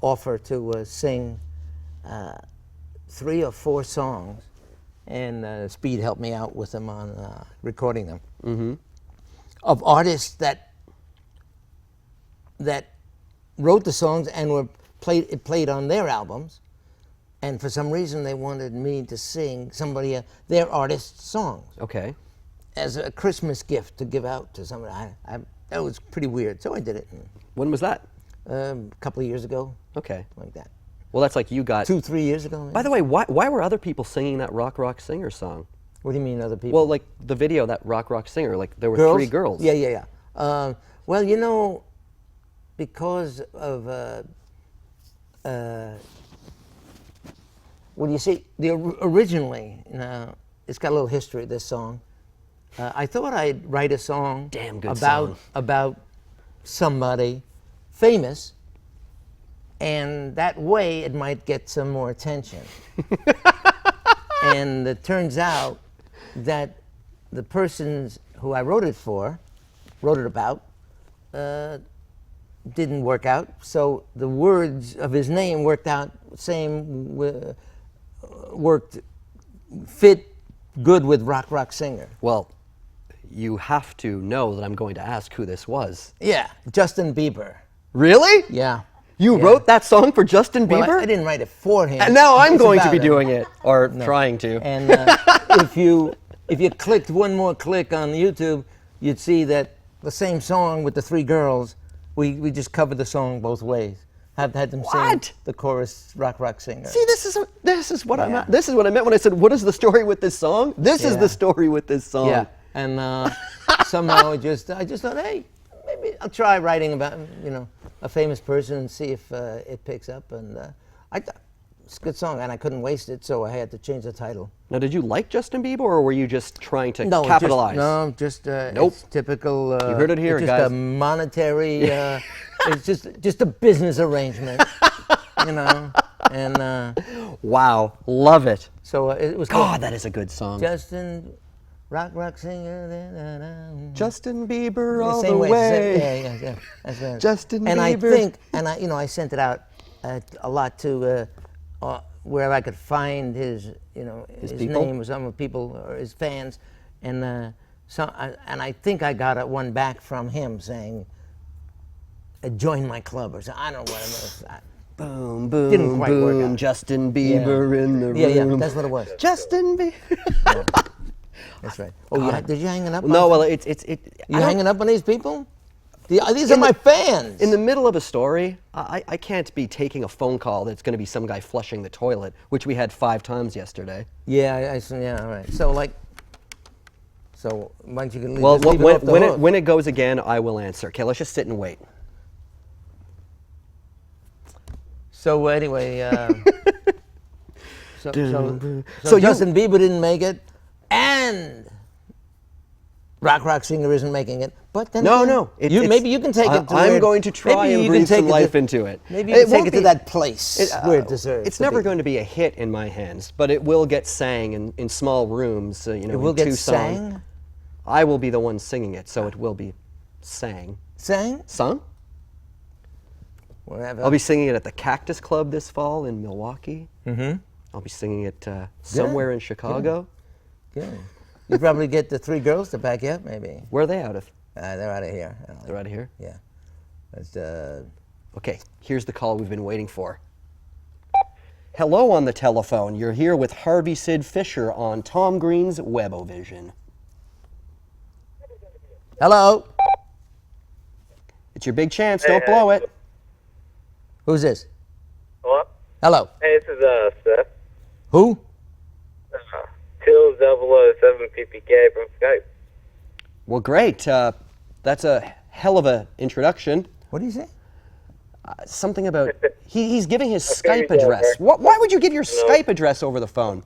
offer to sing 3 or 4 songs, and Speed helped me out with them on recording them. Mm-hmm. Of artists that wrote the songs and were played on their albums, and for some reason they wanted me to sing their artist's songs. Okay. As a Christmas gift to give out to somebody. That was pretty weird, so I did it. When was that? A couple of years ago. Okay. Like that. Well, that's like you got 2-3 years ago. Maybe. By the way, why were other people singing that Rock Singer song? What do you mean other people? Well, like the video, that Rock Singer, like there were girls? 3 girls. Yeah. Well, because of well, you see, originally, it's got a little history, this song. I thought I'd write a song Damn good song. about somebody famous, and that way it might get some more attention. And it turns out that the persons who I wrote it about, didn't work out. So the words of his name worked fit good with rock singer. Well, you have to know that I'm going to ask who this was. Yeah, Justin Bieber. Really? Yeah. You wrote that song for Justin Bieber? Well, I didn't write it for him. And now I'm It's going to about be him. doing it, or trying to. And if you clicked one more click on YouTube, you'd see that the same song with the three girls, we just covered the song both ways. Had them sing the chorus, rock singer. See, this is what I meant. This is what I meant when I said, "What is the story with this song?" This is the story with this song. Yeah, and somehow I just thought, hey, maybe I'll try writing about a famous person and see if it picks up. And I thought it's a good song, and I couldn't waste it, so I had to change the title. Now, did you like Justin Bieber, or were you just trying to No, capitalize? Nope. It's typical. You heard it here, it's guys. just a monetary. It's just a business arrangement, And wow, love it. So it was. God, that is a good song. Justin, rock singer. Justin Bieber all the Same way. Yeah. That's right. Justin Bieber. And I think, I sent it out a lot to where I could find his people? name or some of people or his fans, and I think I got one back from him saying, "Join my club," or something. I don't know what it was. Boom, boom, Didn't quite work boom. out. Justin Bieber in the room. Yeah, that's what it was. Justin Bieber. That's right. Oh, yeah. Did you hang it up? No, well, You You hanging up on these people? These are my fans. In the middle of a story, I can't be taking a phone call that's going to be some guy flushing the toilet, which we had 5 times yesterday. Yeah, all right. So why don't you leave, Well, just leave it off the hook? when it goes again, I will answer. Okay, let's just sit and wait. So anyway, so So Justin Bieber didn't make it, and rock singer isn't making it. But then No. Maybe you can take it. I'm going to try and breathe some life into it. Maybe you can take it to that place where it deserves. It's never going to be a hit in my hands, but it will get sang in small rooms. It will get sang. I will be the one singing it, so it will be sang. Sang? Sung? Wherever. I'll be singing it at the Cactus Club this fall in Milwaukee. Mm-hmm. I'll be singing it somewhere in Chicago. Good. You probably get the 3 girls to back you up, maybe. Where are they out of? They're out of here. They're out of here? Yeah. That's, Okay, here's the call we've been waiting for. Hello on the telephone. You're here with Harvey Sid Fisher on Tom Green's Webovision. Hello. It's your big chance. Don't blow it. Who's this? Hello? Hello. Hey, this is Seth. Who? Till 007 PPK from Skype. Well, great. That's a hell of a introduction. What do you say? Something about he's giving his Skype address. Why would you give your Skype address over the phone?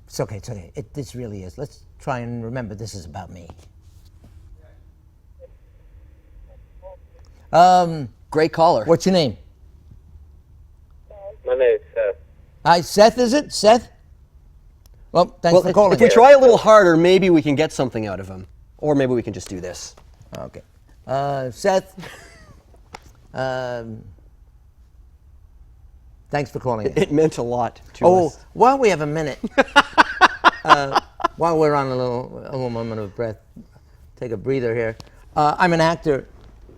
It's okay. This really is. Let's try and remember this is about me. Great caller. What's your name? My name is Seth. Hi, Seth, is it? Seth? Well, thanks for calling. If we try a little harder, maybe we can get something out of him. Or maybe we can just do this. Okay. Seth, thanks for calling in. It meant a lot to us. While we have a minute, while we're on a little moment of breath, take a breather here. I'm an actor,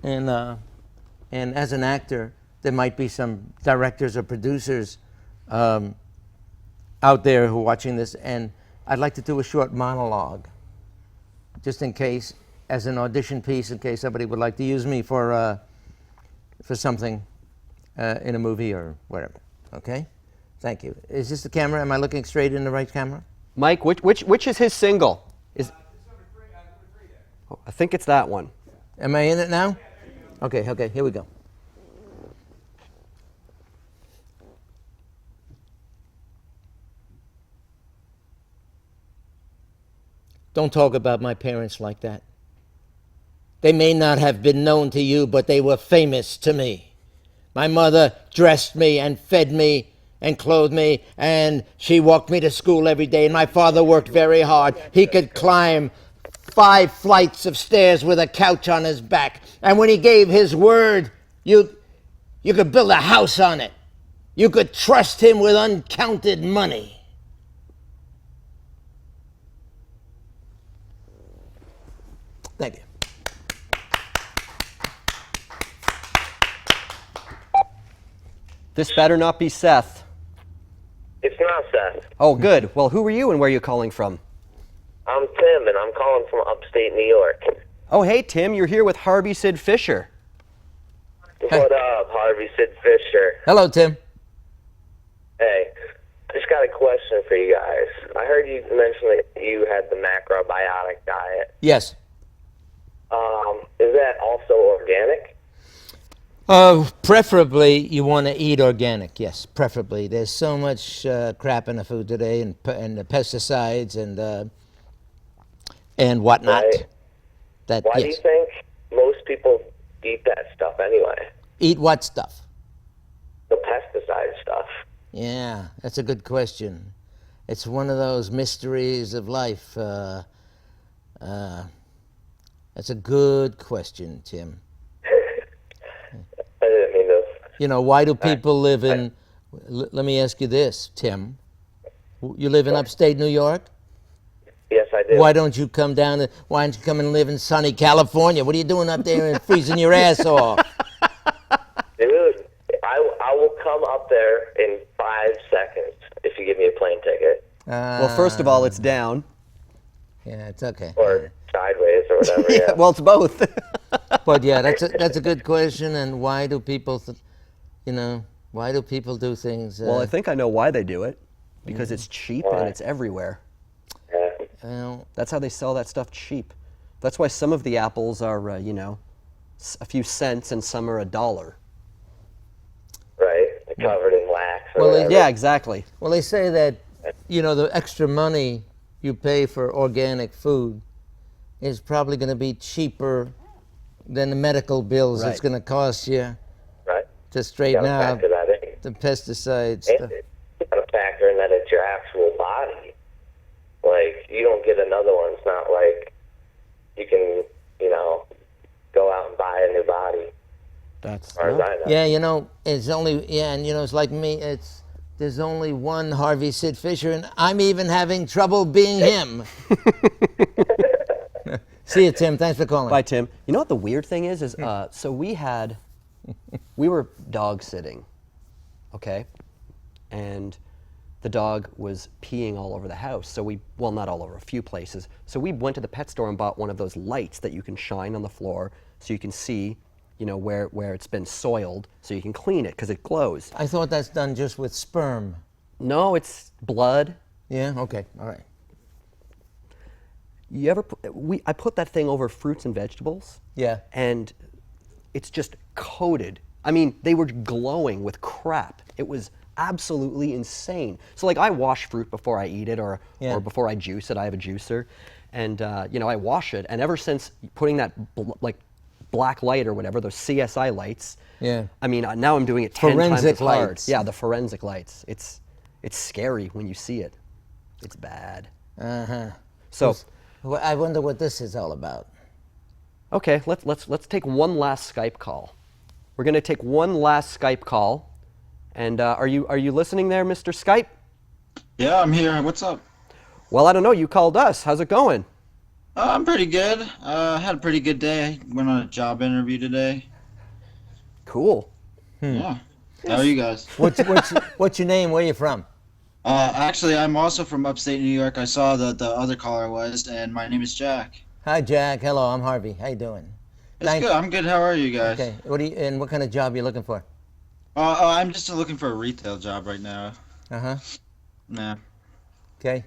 and as an actor, there might be some directors or producers out there who are watching this, and I'd like to do a short monologue, just in case, as an audition piece, in case somebody would like to use me for something in a movie or whatever. Okay? Thank you. Is this the camera? Am I looking straight in the right camera? Mike, which is his single? I think it's that one. Am I in it now? Okay, here we go. Don't talk about my parents like that. They may not have been known to you, but they were famous to me. My mother dressed me and fed me and clothed me, and she walked me to school every day, and my father worked very hard. He could climb 5 flights of stairs with a couch on his back, and when he gave his word, you could build a house on it. You could trust him with uncounted money. Thank you. This better not be Seth. It's not Seth. Oh, good. Well, who are you and where are you calling from? I'm Tim, and I'm calling from upstate New York. Oh, hey, Tim. You're here with Harvey Sid Fisher. What up, Harvey Sid Fisher? Hello, Tim. Hey, just got a question for you guys. I heard you mention that you had the macrobiotic diet. Yes. Is that also organic? Preferably, you want to eat organic. Yes, preferably. There's so much crap in the food today, and the pesticides and whatnot. Right. That Why do you think most people eat that stuff anyway? Eat what stuff? The pesticide stuff. Yeah, that's a good question. It's one of those mysteries of life. That's a good question, Tim. I didn't mean to. You know, why do people live in... Let me ask you this, Tim. You live in upstate New York? Yes, I do. Why don't you come down? Why don't you come and live in sunny California? What are you doing up there and freezing your ass off? Dude, I will come up there in 5 seconds if you give me a plane ticket. Well, first of all, it's down. Yeah, it's okay. Or sideways or whatever. Yeah. Well, it's both. But yeah, that's a good question. And why do people, why do people do things? Well, I think I know why they do it. Because it's cheap and it's everywhere. Well, that's how they sell that stuff cheap. That's why some of the apples are, a few cents and some are $1. Right, covered in wax. Well, yeah, exactly. Well, they say that, the extra money you pay for organic food is probably going to be cheaper than the medical bills it's going to cost you to straighten out the pesticide stuff. You got to factor in that it's your actual body. Like, you don't get another one. It's not like you can, go out and buy a new body. That's as far as I know. Yeah, it's only, and it's like me, there's only one Harvey Sid Fisher, and I'm even having trouble being him. See you, Tim. Thanks for calling. Bye, Tim. You know what the weird thing is so we were dog sitting, okay? And the dog was peeing all over the house. So well, not all over, a few places. So we went to the pet store and bought one of those lights that you can shine on the floor so you can see, where it's been soiled, so you can clean it because it glows. I thought that's done just with sperm. No, it's blood. Yeah, okay, all right. You ever I put that thing over fruits and vegetables. Yeah. And it's just coated. I mean, they were glowing with crap. It was absolutely insane. So like I wash fruit before I eat it or before I juice it. I have a juicer. And I wash it. And ever since putting that black light or whatever, those CSI lights. Yeah. I mean, now I'm doing it 10 times as hard. Lights. Yeah, the forensic lights. It's scary when you see it. It's bad. Uh-huh. So well, I wonder what this is all about. Okay, let's take one last Skype call. We're going to take one last Skype call. And are you listening there, Mr. Skype? Yeah, I'm here. What's up? Well, I don't know. You called us. How's it going? I'm pretty good. Had a pretty good day. Went on a job interview today. Cool. Yeah. How are you guys? What's your name? Where are you from? Actually, I'm also from upstate New York. I saw that the other caller was, and my name is Jack. Hi, Jack. Hello, I'm Harvey. How you doing? It's good. I'm good. How are you guys? Okay. What kind of job are you looking for? I'm just looking for a retail job right now. Uh-huh. Yeah. Okay.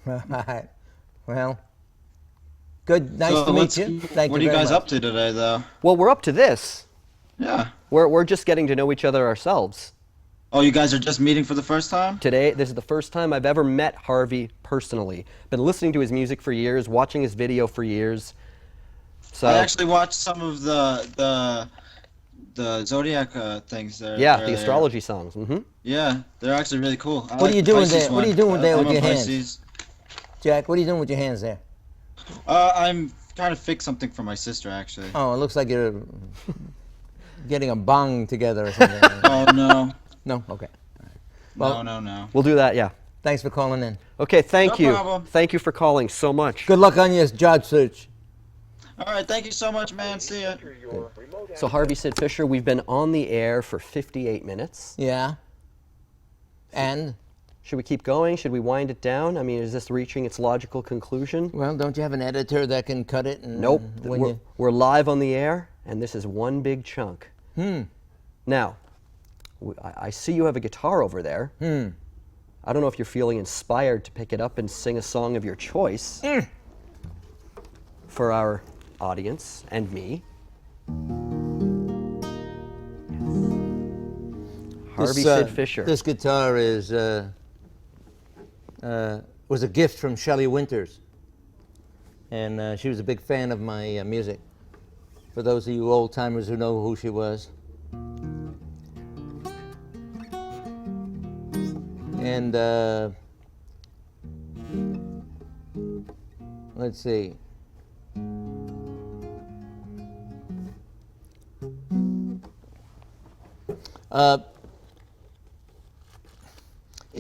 All right. Well, good. Nice to meet you. Thank you. What are you guys up to today, though? Well, we're up to this. Yeah. We're just getting to know each other ourselves. Oh, you guys are just meeting for the first time? Today, this is the first time I've ever met Harvey personally. Been listening to his music for years, watching his video for years. So I actually watched some of the zodiac things there. yeah, the earlier. astrology songs. Mm-hmm. Yeah, they're actually really cool. What are you doing there? What are you doing there with your hands? Pisces. Jack, what are you doing with your hands there? I'm trying to fix something for my sister, actually. Oh, it looks like you're getting a bong together or something. Oh, no. No? Okay. Well, no. We'll do that, yeah. Thanks for calling in. Okay, thank No you. problem. Thank you for calling so much. Good luck on your job search. All right, thank you so much, man. See ya. So Harvey Sid Fisher, we've been on the air for 58 minutes. Yeah. And? Should we keep going? Should we wind it down? I mean, is this reaching its logical conclusion? Well, don't you have an editor that can cut it? And Nope. when We're live on the air, and this is one big chunk. Now, I see you have a guitar over there. I don't know if you're feeling inspired to pick it up and sing a song of your choice for our audience and me. Harvey Sid Fisher. This guitar is was a gift from Shelley Winters, and she was a big fan of my music. For those of you old timers who know who she was, and let's see.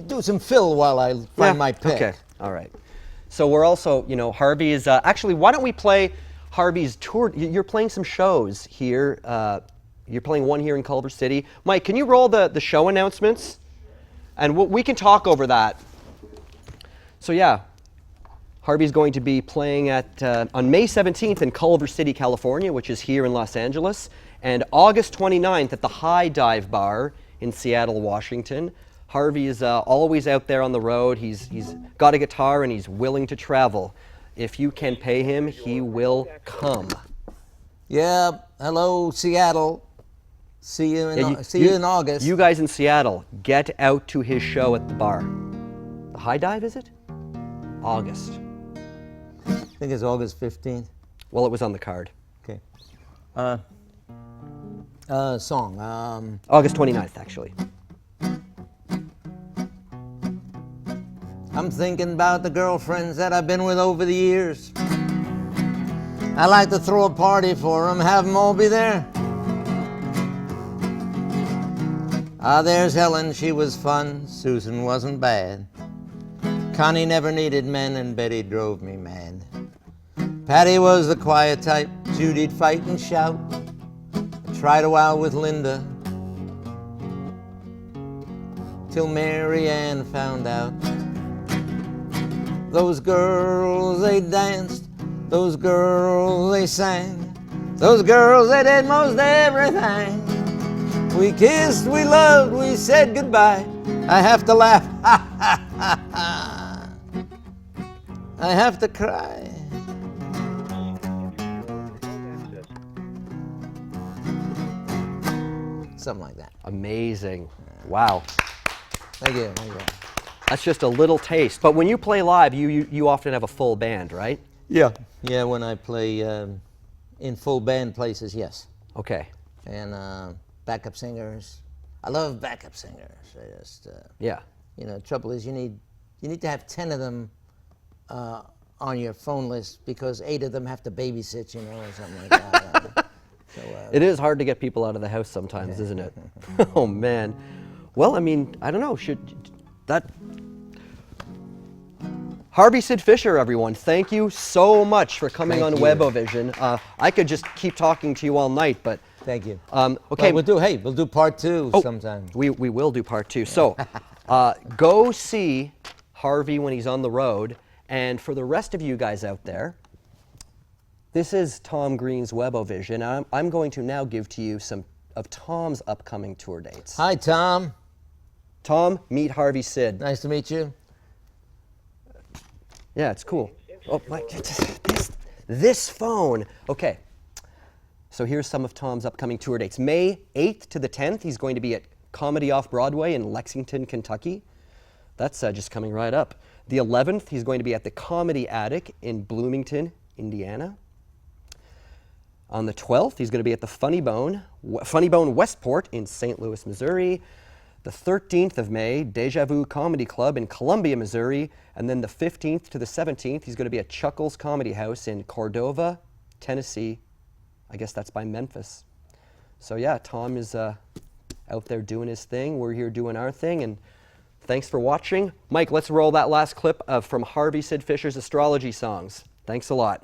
Do some fill while I find my pick. Okay, all right. So we're also, Harvey is, actually, why don't we play Harvey's tour? You're playing some shows here. You're playing one here in Culver City. Mike, can you roll the show announcements? And we can talk over that. So yeah, Harvey's going to be playing on May 17th in Culver City, California, which is here in Los Angeles, and August 29th at the High Dive Bar in Seattle, Washington. Harvey is always out there on the road. He's got a guitar and he's willing to travel. If you can pay him, he will come. Yeah, hello, Seattle. See you in August. You guys in Seattle, get out to his show at the bar. The High Dive, is it? August. I think it's August 15th. Well, it was on the card. Okay. Song. August 29th, actually. I'm thinking about the girlfriends that I've been with over the years. I like to throw a party for them, have them all be there. There's Helen, she was fun. Susan wasn't bad. Connie never needed men, and Betty drove me mad. Patty was the quiet type. Judy'd fight and shout. I tried a while with Linda, till Mary Ann found out. Those girls, they danced. Those girls, they sang. Those girls, they did most everything. We kissed, we loved, we said goodbye. I have to laugh, ha ha ha ha. I have to cry. Something like that. Amazing. Wow. Thank you. That's just a little taste. But when you play live, you often have a full band, right? Yeah. Yeah, when I play in full band places, yes. Okay. And backup singers. I love backup singers. I just, yeah. The trouble is you need to have 10 of them on your phone list because 8 of them have to babysit, or something like that. It is hard to get people out of the house sometimes, isn't it? Oh, man. Well, I mean, I don't know. Harvey Sid Fisher, everyone, thank you so much for coming on Webovision. I could just keep talking to you all night, but... Thank you. Okay. We'll do part 2 sometime. We will do part 2. So, go see Harvey when he's on the road. And for the rest of you guys out there, this is Tom Green's Webovision. I'm going to now give to you some of Tom's upcoming tour dates. Hi, Tom. Tom, meet Harvey Sid. Nice to meet you. Yeah, it's cool. Oh, this phone. Okay. So here's some of Tom's upcoming tour dates. May 8th to the 10th, he's going to be at Comedy Off-Broadway in Lexington, Kentucky. That's just coming right up. The 11th, he's going to be at the Comedy Attic in Bloomington, Indiana. On the 12th, he's going to be at the Funny Bone Westport in St. Louis, Missouri. The 13th of May, Deja Vu Comedy Club in Columbia, Missouri. And then the 15th to the 17th, he's going to be at Chuckles Comedy House in Cordova, Tennessee. I guess that's by Memphis. So yeah, Tom is out there doing his thing. We're here doing our thing. And thanks for watching. Mike, let's roll that last clip from Harvey Sid Fisher's Astrology Songs. Thanks a lot.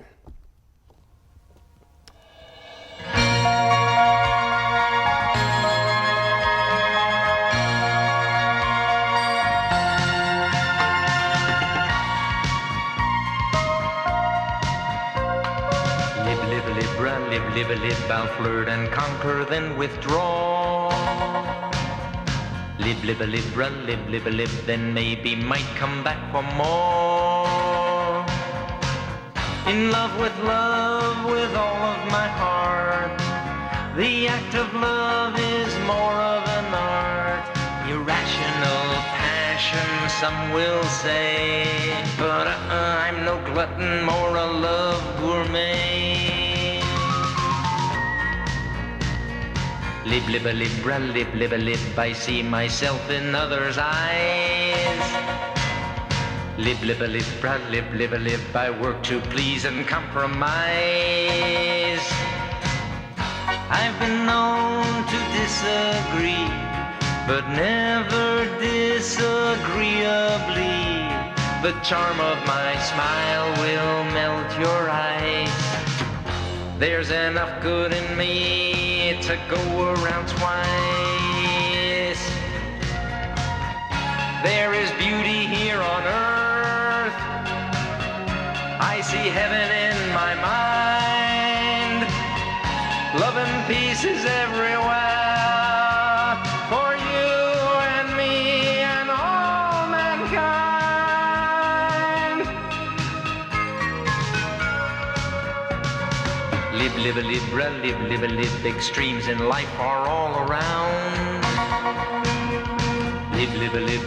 Live a lib, I'll flirt and conquer, then withdraw. Live a lib, then maybe might come back for more. In love with all of my heart. The act of love is more of an art. Irrational passion, some will say, but I'm no glutton, more a love gourmet. Live a lib, I see myself in others' eyes. Live a lib, I work to please and compromise. I've been known to disagree, but never disagreeably. The charm of my smile will melt your eyes. There's enough good in me to go around twice. There is beauty here on earth. I see heaven in my mind. Love and peace is everywhere for you and me and all mankind. Live a lib, extremes in life are all around. Live a lib,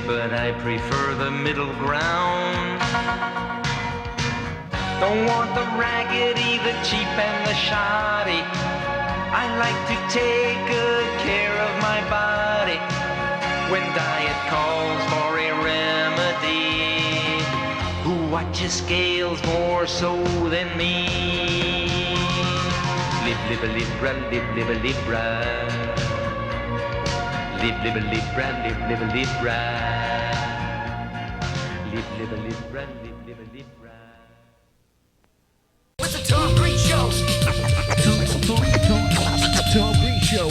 but I prefer the middle ground. Don't want the raggedy, the cheap and the shoddy. I like to take good care of my body. When diet calls for a remedy, who watches scales more so than me? Live a libra. Live a libra. Live a libra. With the Tom Green Show. Tom Green Show.